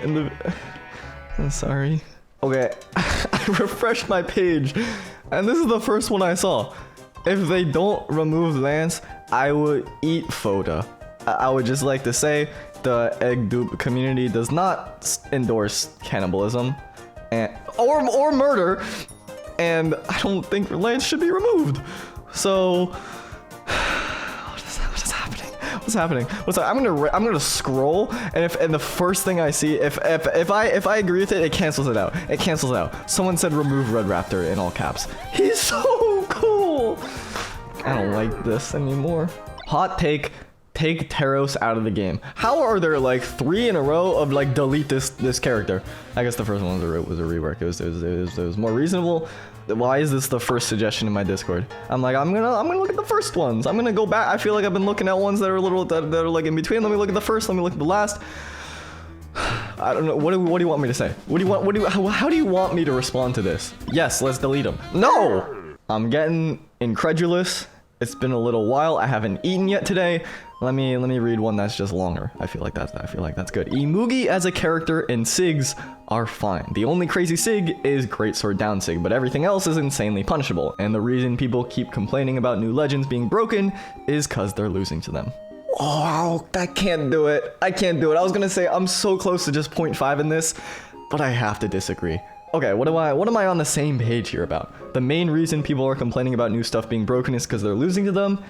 in the I'm sorry. Okay, I refreshed my page, and this is the first one I saw. If they don't remove Lance, I would eat Foda. I would just like to say the egg dupe community does not endorse cannibalism or murder, and I don't think Lance should be removed. So what is happening? What's happening? I'm gonna scroll, and the first thing I see, if I agree with it, it cancels it out. It cancels it out. Someone said remove Red Raptor in all caps. He's so cool. I don't like this anymore. Hot take. Take Teros out of the game. How are there like 3 in a row of like delete this character? I guess the first one was a rework. It was more reasonable. Why is this the first suggestion in my Discord? I'm gonna look at the first ones. I'm gonna go back. I feel like I've been looking at ones that are that are like in between. Let me look at the first. Let me look at the last. I don't know. What do you want me to say? How do you want me to respond to this? Yes, let's delete them. No! I'm getting incredulous. It's been a little while. I haven't eaten yet today. Let me read one that's just longer. I feel like that's good. Imugi as a character and SIGs are fine. The only crazy SIG is Greatsword down SIG, but everything else is insanely punishable. And the reason people keep complaining about new legends being broken is cause they're losing to them. Oh, I can't do it. I can't do it. I was gonna say I'm so close to just 0.5 in this, but I have to disagree. Okay, what am I on the same page here about? The main reason people are complaining about new stuff being broken is because they're losing to them?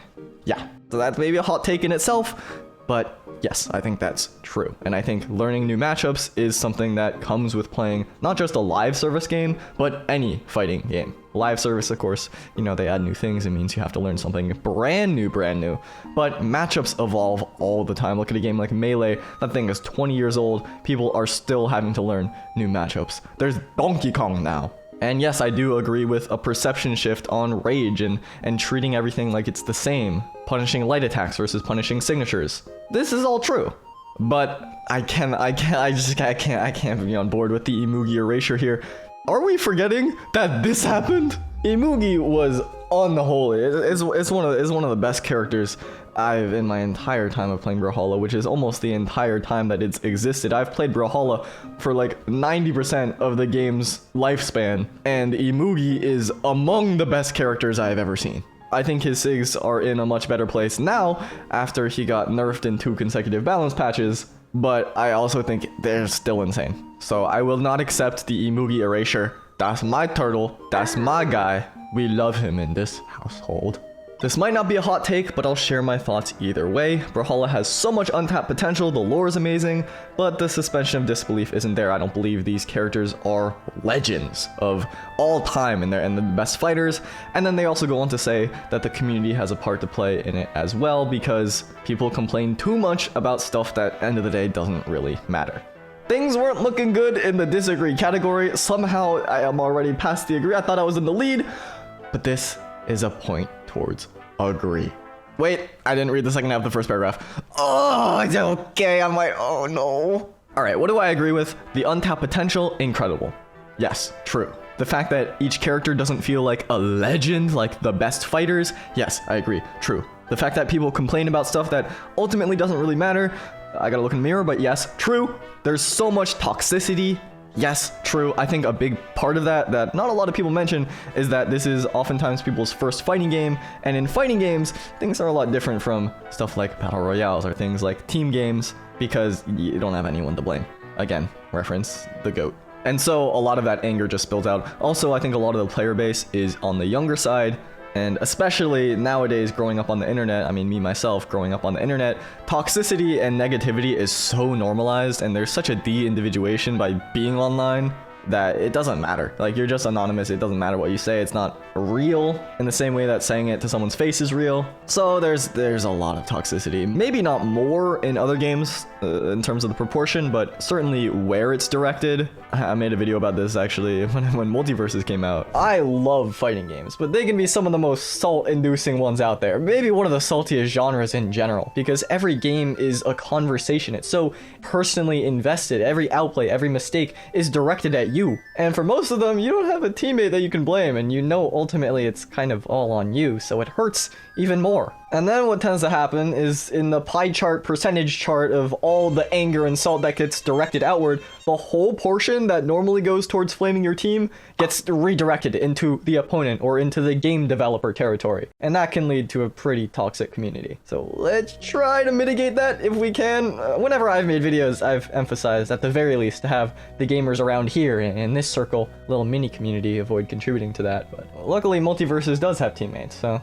Yeah, so that's maybe a hot take in itself, but yes, I think that's true. And I think learning new matchups is something that comes with playing not just a live service game, but any fighting game. Live service, of course, you know, they add new things. It means you have to learn something brand new. But matchups evolve all the time. Look at a game like Melee. That thing is 20 years old. People are still having to learn new matchups. There's Donkey Kong now. And yes, I do agree with a perception shift on rage and treating everything like it's the same. Punishing light attacks versus punishing signatures. This is all true. But I can't be on board with the Imugi erasure here. Are we forgetting that this happened? Imugi was on the whole, it's one of the best characters I've in my entire time of playing Brawlhalla, which is almost the entire time that it's existed. I've played Brawlhalla for like 90% of the game's lifespan, and Imugi is among the best characters I've ever seen. I think his SIGs are in a much better place now after he got nerfed in 2 consecutive balance patches, but I also think they're still insane. So I will not accept the Imugi erasure. That's my turtle, that's my guy. We love him in this household. This might not be a hot take, but I'll share my thoughts either way. Brawlhalla has so much untapped potential, the lore is amazing, but the suspension of disbelief isn't there. I don't believe these characters are legends of all time and they're the best fighters. And then they also go on to say that the community has a part to play in it as well, because people complain too much about stuff that, at the end of the day, doesn't really matter. Things weren't looking good in the disagree category. Somehow I am already past the agree. I thought I was in the lead, but this is a point towards agree. Wait, I didn't read the second half of the first paragraph. Oh, it's okay. I'm like, oh no. All right, what do I agree with? The untapped potential, incredible. Yes, true. The fact that each character doesn't feel like a legend, like the best fighters, yes, I agree, true. The fact that people complain about stuff that ultimately doesn't really matter, I gotta look in the mirror, but yes, true. There's so much toxicity. Yes, true. I think a big part of that not a lot of people mention is that this is oftentimes people's first fighting game, and in fighting games, things are a lot different from stuff like battle royales or things like team games, because you don't have anyone to blame. Again, reference the GOAT. And so a lot of that anger just spills out. Also, I think a lot of the player base is on the younger side, and especially nowadays growing up on the internet, I mean me myself growing up on the internet, toxicity and negativity is so normalized, and there's such a de-individuation by being online that it doesn't matter. Like, you're just anonymous, it doesn't matter what you say, it's not real in the same way that saying it to someone's face is real. So there's a lot of toxicity. Maybe not more in other games in terms of the proportion, but certainly where it's directed. I made a video about this actually when Multiverses came out. I love fighting games, but they can be some of the most salt-inducing ones out there. Maybe one of the saltiest genres in general, because every game is a conversation. It's so personally invested. Every outplay, every mistake is directed at you. And for most of them, you don't have a teammate that you can blame, and you know ultimately it's kind of all on you, so it hurts even more. And then what tends to happen is in the pie chart, percentage chart of all the anger and salt that gets directed outward, the whole portion that normally goes towards flaming your team gets redirected into the opponent or into the game developer territory. And that can lead to a pretty toxic community. So let's try to mitigate that if we can. Whenever I've made videos, I've emphasized at the very least to have the gamers around here in this circle, little mini community, avoid contributing to that. But luckily Multiverses does have teammates, so.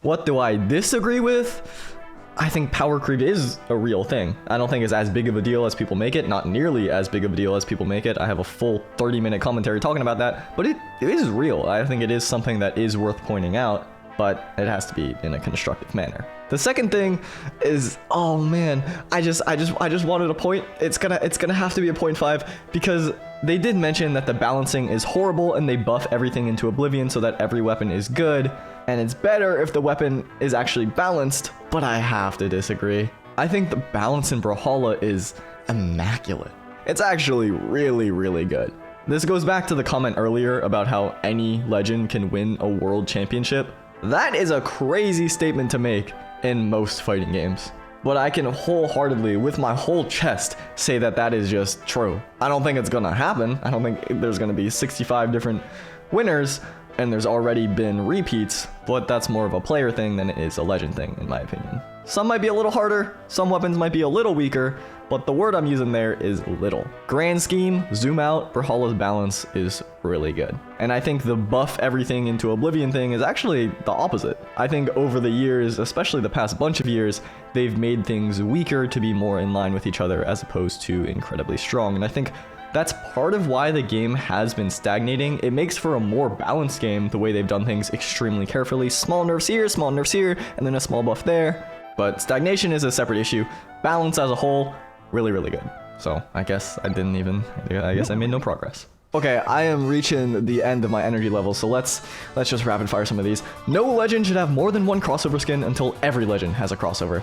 What do I disagree with? I think power creep is a real thing. I don't think it's as big of a deal as people make it, not nearly as big of a deal as people make it. I have a full 30-minute commentary talking about that, but it is real. I think it is something that is worth pointing out, but it has to be in a constructive manner. The second thing is, oh man, I just wanted a point. It's gonna have to be a 0.5 because they did mention that the balancing is horrible and they buff everything into oblivion so that every weapon is good. And it's better if the weapon is actually balanced, but I have to disagree. I think the balance in Brawlhalla is immaculate. It's actually really, really good. This goes back to the comment earlier about how any legend can win a world championship. That is a crazy statement to make in most fighting games. But I can wholeheartedly, with my whole chest, say that that is just true. I don't think it's gonna happen. I don't think there's gonna be 65 different winners, and there's already been repeats, but that's more of a player thing than it is a legend thing, in my opinion. Some might be a little harder, some weapons might be a little weaker, but the word I'm using there is little. Grand scheme, zoom out, Brawlhalla's balance is really good. And I think the buff everything into oblivion thing is actually the opposite. I think over the years, especially the past bunch of years, they've made things weaker to be more in line with each other as opposed to incredibly strong. And I think that's part of why the game has been stagnating. It makes for a more balanced game the way they've done things extremely carefully. Small nerfs here, and then a small buff there. But stagnation is a separate issue. Balance as a whole, really, really good. So I guess I made no progress. Okay, I am reaching the end of my energy level, so let's just rapid fire some of these. No legend should have more than one crossover skin until every legend has a crossover.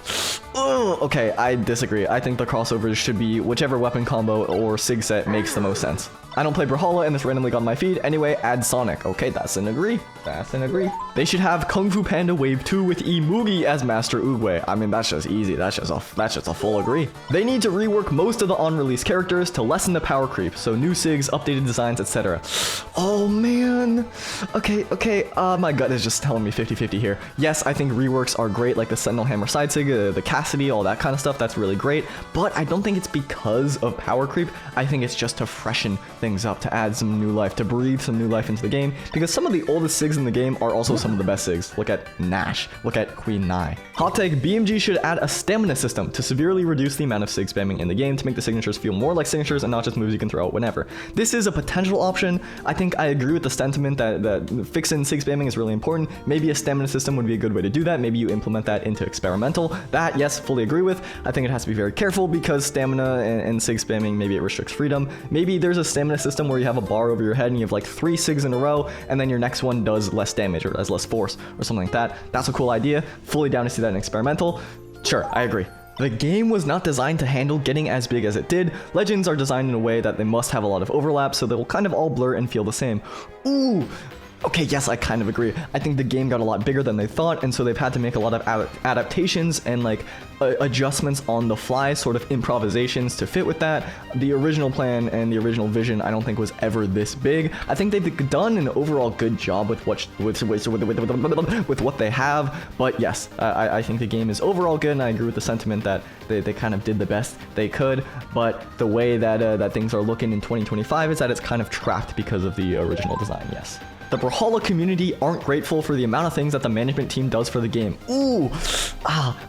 Ugh, okay, I disagree. I think the crossovers should be whichever weapon combo or sig set makes the most sense. I don't play Brawlhalla and this randomly got on my feed. Anyway, add Sonic. Okay, that's an agree. That's an agree. They should have Kung Fu Panda Wave 2 with Imugi as Master Oogway. I mean, that's just easy. That's just a full agree. They need to rework most of the on-release characters to lessen the power creep. So new SIGs, updated designs, etc. Oh man. Okay. My gut is just telling me 50-50 here. Yes, I think reworks are great, like the Sentinel Hammer side SIG, the Cassidy, all that kind of stuff. That's really great. But I don't think it's because of power creep. I think it's just to freshen things up, to add some new life, to breathe some new life into the game, because some of the oldest SIGs in the game are also some of the best SIGs. Look at Gnash, look at Queen Nai. Hot take, BMG should add a stamina system to severely reduce the amount of SIG spamming in the game to make the signatures feel more like signatures and not just moves you can throw out whenever. This is a potential option. I think I agree with the sentiment that fixing SIG spamming is really important. Maybe a stamina system would be a good way to do that. Maybe you implement that into experimental. That, yes, fully agree with. I think it has to be very careful because stamina and SIG spamming, maybe it restricts freedom. Maybe there's a stamina system where you have a bar over your head and you have like 3 SIGs in a row, and then your next one does less damage or has less force or something like that. That's a cool idea. Fully down to see that in experimental. Sure, I agree. The game was not designed to handle getting as big as it did. Legends are designed in a way that they must have a lot of overlap, so they will kind of all blur and feel the same. Ooh. Okay, yes, I kind of agree. I think the game got a lot bigger than they thought, and so they've had to make a lot of adaptations and like adjustments on the fly, sort of improvisations to fit with that. The original plan and the original vision, I don't think was ever this big. I think they've done an overall good job with what they have, but yes, I think the game is overall good, and I agree with the sentiment that they kind of did the best they could, but the way that things are looking in 2025 is that it's kind of trapped because of the original design, yes. The Brawlhalla community aren't grateful for the amount of things that the management team does for the game. Ooh,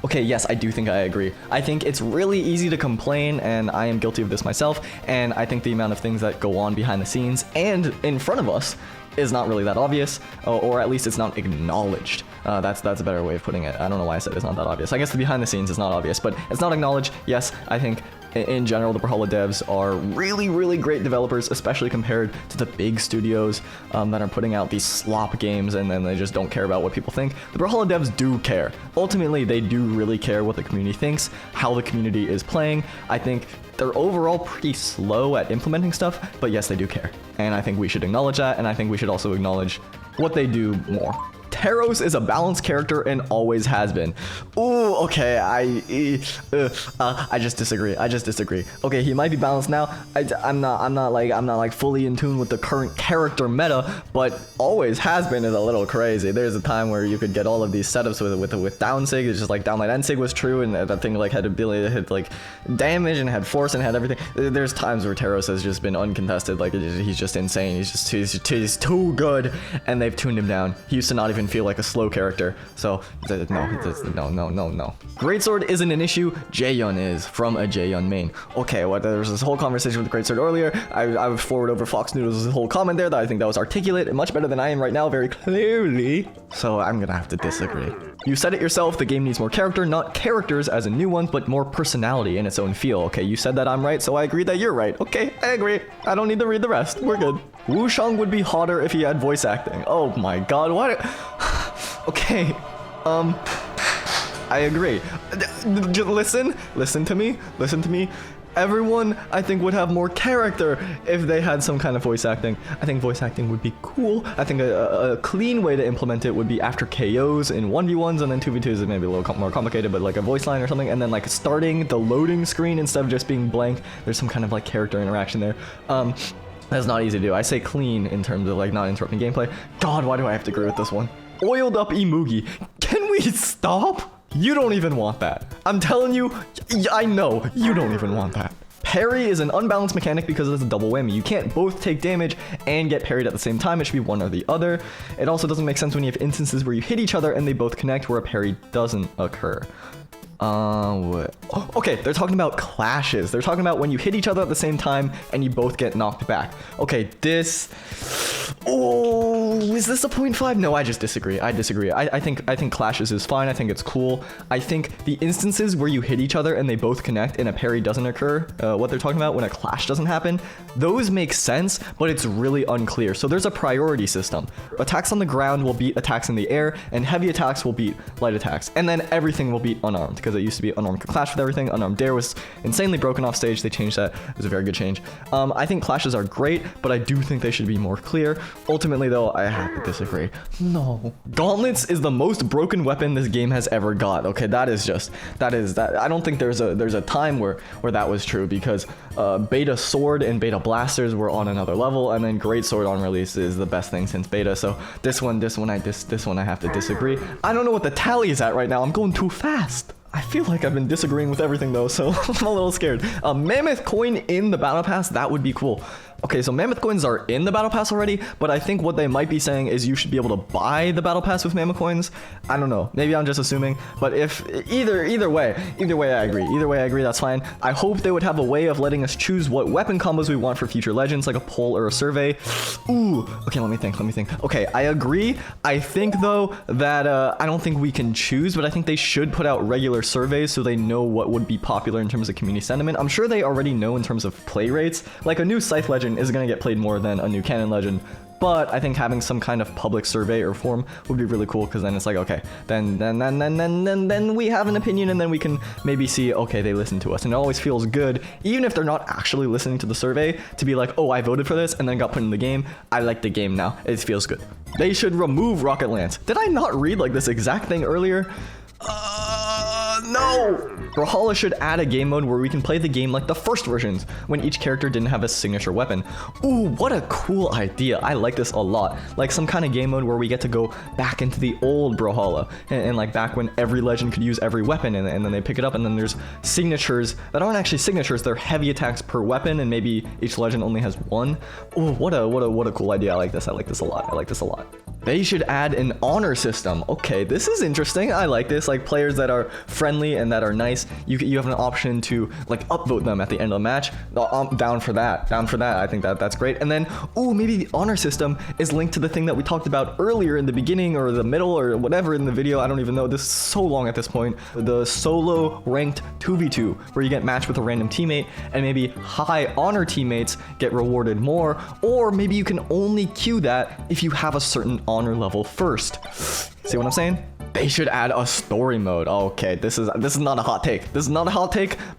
okay, yes, I do think I agree. I think it's really easy to complain, and I am guilty of this myself, and I think the amount of things that go on behind the scenes and in front of us is not really that obvious, or at least it's not acknowledged. That's a better way of putting it. I don't know why I said it's not that obvious. I guess the behind the scenes is not obvious, but it's not acknowledged. Yes, I think in general, the Brawlhalla devs are really, really great developers, especially compared to the big studios that are putting out these slop games and then they just don't care about what people think. The Brawlhalla devs do care. Ultimately, they do really care what the community thinks, how the community is playing. I think they're overall pretty slow at implementing stuff, but yes, they do care. And I think we should acknowledge that, and I think we should also acknowledge what they do more. Teros is a balanced character and always has been. Ooh, okay, I just disagree. Okay, he might be balanced now. I'm not like fully in tune with the current character meta, but always has been is a little crazy. There's a time where you could get all of these setups with down sig. It's just like down light end sig was true, and that thing like had ability to hit like damage and had force and had everything. There's times where Teros has just been uncontested. Like he's just insane. He's too good, and they've tuned him down. He used to not even feel like a slow character, so no. Greatsword isn't an issue. Jaehyun is from a Jaehyun main. Okay, well, there was this whole conversation with Greatsword earlier. I would forward over Fox Noodles' whole comment there that I think that was articulate and much better than I am right now, very clearly. So I'm gonna have to disagree. You said it yourself, the game needs more character, not characters as in new ones, but more personality in its own feel. Okay, you said that I'm right, so I agree that you're right. Okay, I agree. I don't need to read the rest. We're good. Wu Shang would be hotter if he had voice acting. Oh my god, what? Okay, I agree. Listen to me. Everyone, I think, would have more character if they had some kind of voice acting. I think voice acting would be cool. I think a clean way to implement it would be after KOs in 1v1s, and then 2v2s is maybe a little more complicated, but like a voice line or something, and then like starting the loading screen instead of just being blank, there's some kind of like character interaction there. That's not easy to do. I say clean in terms of like not interrupting gameplay. God, why do I have to agree with this one? Oiled up Imugi. Can we stop? You don't even want that. I'm telling you, I know, you don't even want that. Parry is an unbalanced mechanic because it's a double whammy. You can't both take damage and get parried at the same time. It should be one or the other. It also doesn't make sense when you have instances where you hit each other and they both connect where a parry doesn't occur. Okay, they're talking about clashes. They're talking about when you hit each other at the same time and you both get knocked back. Okay, this... Oh, is this a 0.5? No, I just disagree. I disagree. I think clashes is fine. I think it's cool. I think the instances where you hit each other and they both connect and a parry doesn't occur, what they're talking about when a clash doesn't happen, those make sense, but it's really unclear. So there's a priority system. Attacks on the ground will beat attacks in the air, and heavy attacks will beat light attacks, and then everything will beat unarmed, because it used to be unarmed could clash with everything. Unarmed dare was insanely broken off stage. They changed that. It was a very good change. I think clashes are great, but I do think they should be more clear. Ultimately, though, I have to disagree. No. Gauntlets is the most broken weapon this game has ever got. Okay, that is that. I don't think there's a time where that was true, because beta sword and beta blasters were on another level, and then Greatsword on release is the best thing since beta. So this one I have to disagree. I don't know what the tally is at right now. I'm going too fast. I feel like I've been disagreeing with everything though, so I'm a little scared. Mammoth coin in the battle pass, that would be cool. Okay, so Mammoth coins are in the battle pass already, but I think what they might be saying is you should be able to buy the battle pass with Mammoth coins. I don't know, maybe I'm just assuming, but if either way I agree. Either way I agree, that's fine. I hope they would have a way of letting us choose what weapon combos we want for future legends, like a poll or a survey. Ooh, okay, let me think. Okay, I agree. I think though that I don't think we can choose, but I think they should put out regular surveys so they know what would be popular in terms of community sentiment. I'm sure they already know in terms of play rates. Like a new Scythe legend is going to get played more than a new canon legend, but I think having some kind of public survey or forum would be really cool, because then it's like, okay, then we have an opinion, and then we can maybe see, okay, they listen to us. And it always feels good, even if they're not actually listening to the survey, to be like, oh, I voted for this and then got put in the game. I like the game now. It feels good. They should remove Rocket Lance. Did I not read like this exact thing earlier? No! Brawlhalla should add a game mode where we can play the game like the first versions, when each character didn't have a signature weapon. Ooh, what a cool idea. I like this a lot. Like some kind of game mode where we get to go back into the old Brawlhalla, and like back when every legend could use every weapon, and then they pick it up, and then there's signatures that aren't actually signatures, they're heavy attacks per weapon, and maybe each legend only has one. Ooh, what a cool idea. I like this a lot. They should add an honor system. Okay, this is interesting. I like this. Like players that are friendly and that are nice, you have an option to like upvote them at the end of the match. Down for that. I think that's great. And then, ooh, maybe the honor system is linked to the thing that we talked about earlier in the beginning or the middle or whatever in the video. I don't even know. This is so long at this point. The solo ranked 2v2, where you get matched with a random teammate, and maybe high honor teammates get rewarded more, or maybe you can only queue that if you have a certain honor level first. See what I'm saying? They should add a story mode. Okay, this is not a hot take.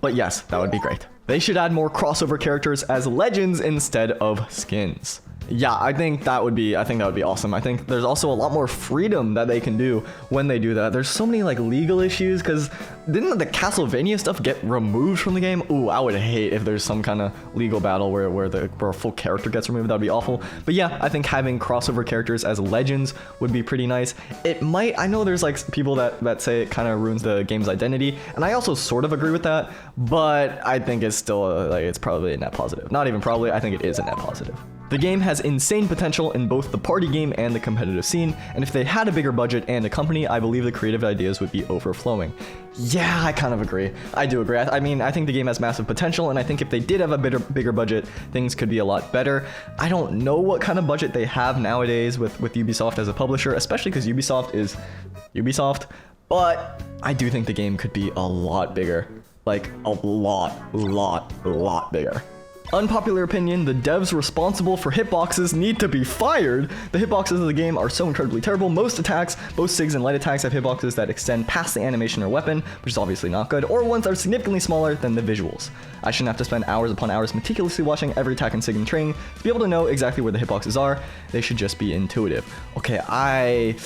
But yes, that would be great. They should add more crossover characters as legends instead of skins. Yeah, I think that would be awesome. I think there's also a lot more freedom that they can do when they do that. There's so many like legal issues, because didn't the Castlevania stuff get removed from the game? Ooh, I would hate if there's some kind of legal battle where a full character gets removed. That would be awful. But yeah, I think having crossover characters as legends would be pretty nice. It might, I know there's like people that say it kind of ruins the game's identity, and I also sort of agree with that, but I think it's still it's probably a net positive. Not even probably, I think it is a net positive. The game has insane potential in both the party game and the competitive scene, and if they had a bigger budget and a company, I believe the creative ideas would be overflowing. Yeah, I kind of agree. I do agree. I mean, I think the game has massive potential, and I think if they did have a bigger budget, things could be a lot better. I don't know what kind of budget they have nowadays with Ubisoft as a publisher, especially because Ubisoft is Ubisoft, but I do think the game could be a lot bigger. Like, a lot bigger. Unpopular opinion, the devs responsible for hitboxes need to be fired. The hitboxes of the game are so incredibly terrible. Most attacks, both SIGs and light attacks, have hitboxes that extend past the animation or weapon, which is obviously not good, or ones that are significantly smaller than the visuals. I shouldn't have to spend hours upon hours meticulously watching every attack and SIG in training to be able to know exactly where the hitboxes are. They should just be intuitive. Okay, I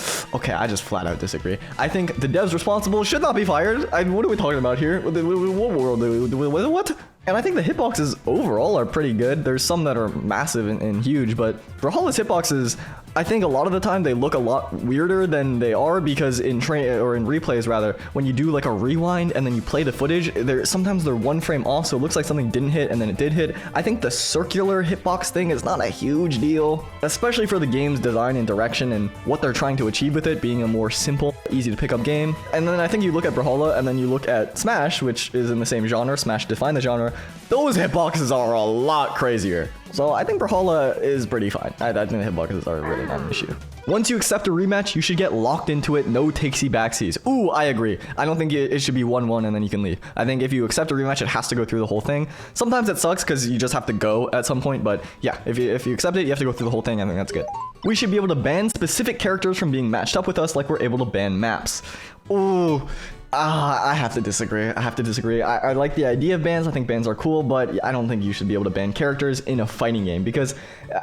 just flat out disagree. I think the devs responsible should not be fired. What are we talking about here? What world? What? And I think the hitboxes overall are pretty good. There's some that are massive and huge, but Brawlhalla's hitboxes, I think a lot of the time they look a lot weirder than they are because in replays rather, when you do like a rewind and then you play the footage, sometimes they're 1 frame off, so it looks like something didn't hit and then it did hit. I think the circular hitbox thing is not a huge deal, especially for the game's design and direction and what they're trying to achieve with it being a more simple, easy to pick up game. And then I think you look at Brawlhalla and then you look at Smash, which is in the same genre. Smash defined the genre. Those hitboxes are a lot crazier. So I think Brawlhalla is pretty fine. I think the hitboxes are really not an issue. Once you accept a rematch, you should get locked into it, no takesy backsies. Ooh, I agree. I don't think it should be 1-1 and then you can leave. I think if you accept a rematch, it has to go through the whole thing. Sometimes it sucks because you just have to go at some point, but yeah, if you accept it, you have to go through the whole thing. I think that's good. We should be able to ban specific characters from being matched up with us like we're able to ban maps. Ooh. I have to disagree. I like the idea of bans. I think bans are cool, but I don't think you should be able to ban characters in a fighting game because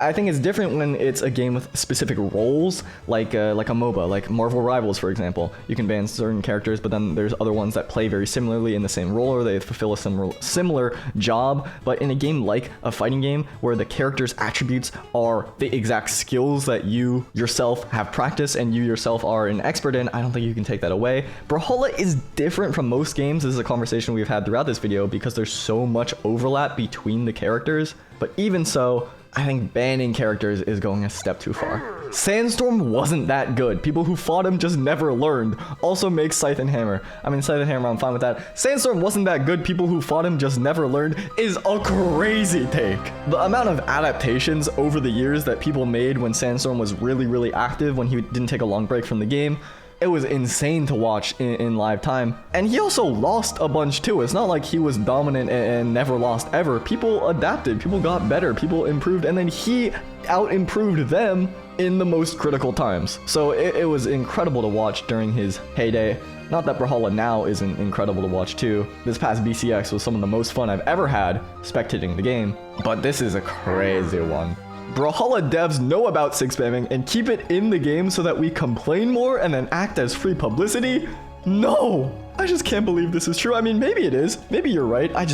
I think it's different when it's a game with specific roles, like a MOBA, like Marvel Rivals, for example. You can ban certain characters, but then there's other ones that play very similarly in the same role or they fulfill a similar job. But in a game like a fighting game where the character's attributes are the exact skills that you yourself have practiced and you yourself are an expert in, I don't think you can take that away. Brawlhalla is different from most games. This is a conversation we've had throughout this video because there's so much overlap between the characters, but even so, I think banning characters is going a step too far. Sandstorm wasn't that good. People who fought him just never learned. Also make Scythe and Hammer. I mean, Scythe and Hammer, I'm fine with that. Sandstorm wasn't that good. People who fought him just never learned is a crazy take. The amount of adaptations over the years that people made when Sandstorm was really active, when he didn't take a long break from the game, it was insane to watch in live time. And he also lost a bunch too. It's not like he was dominant and never lost ever. People adapted, people got better, people improved, and then he out-improved them in the most critical times. So it was incredible to watch during his heyday. Not that Brawlhalla now isn't incredible to watch too. This past BCX was some of the most fun I've ever had spectating the game, but this is a crazy one. Brawlhalla devs know about 6 spamming and keep it in the game so that we complain more and then act as free publicity? No! I just can't believe this is true. I mean, maybe it is. Maybe you're right. I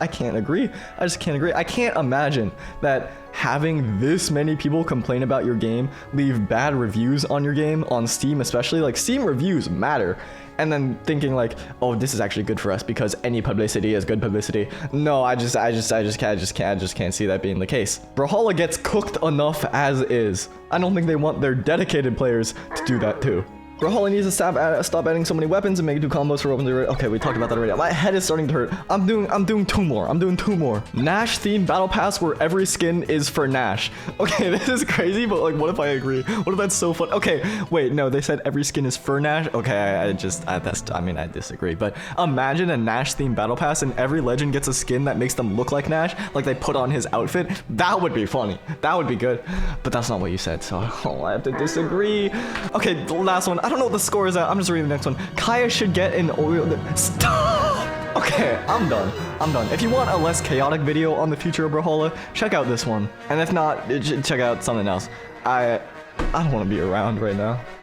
can't agree. I just can't agree. I can't imagine that having this many people complain about your game, leave bad reviews on your game, on Steam especially. Like, Steam reviews matter. And then thinking like, oh, this is actually good for us because any publicity is good publicity. No, I just can't see that being the case. Brawlhalla gets cooked enough as is. I don't think they want their dedicated players to do that too. Brawlhalla needs to stop adding so many weapons and make do combos for open. Okay, we talked about that already. My head is starting to hurt. I'm doing two more. Gnash themed battle pass where every skin is for Gnash. Okay, this is crazy, but like, what if I agree? What if that's so fun? Okay, wait, no, they said every skin is for Gnash. Okay, I disagree. But imagine a Gnash themed battle pass and every legend gets a skin that makes them look like Gnash, like they put on his outfit. That would be funny. That would be good. But that's not what you said, so I have to disagree. Okay, the last one. I don't know what the score is at. I'm just reading the next one. Kaya should get an oil. Stop! Okay, I'm done. If you want a less chaotic video on the future of Brawlhalla, check out this one. And if not, check out something else. I don't want to be around right now.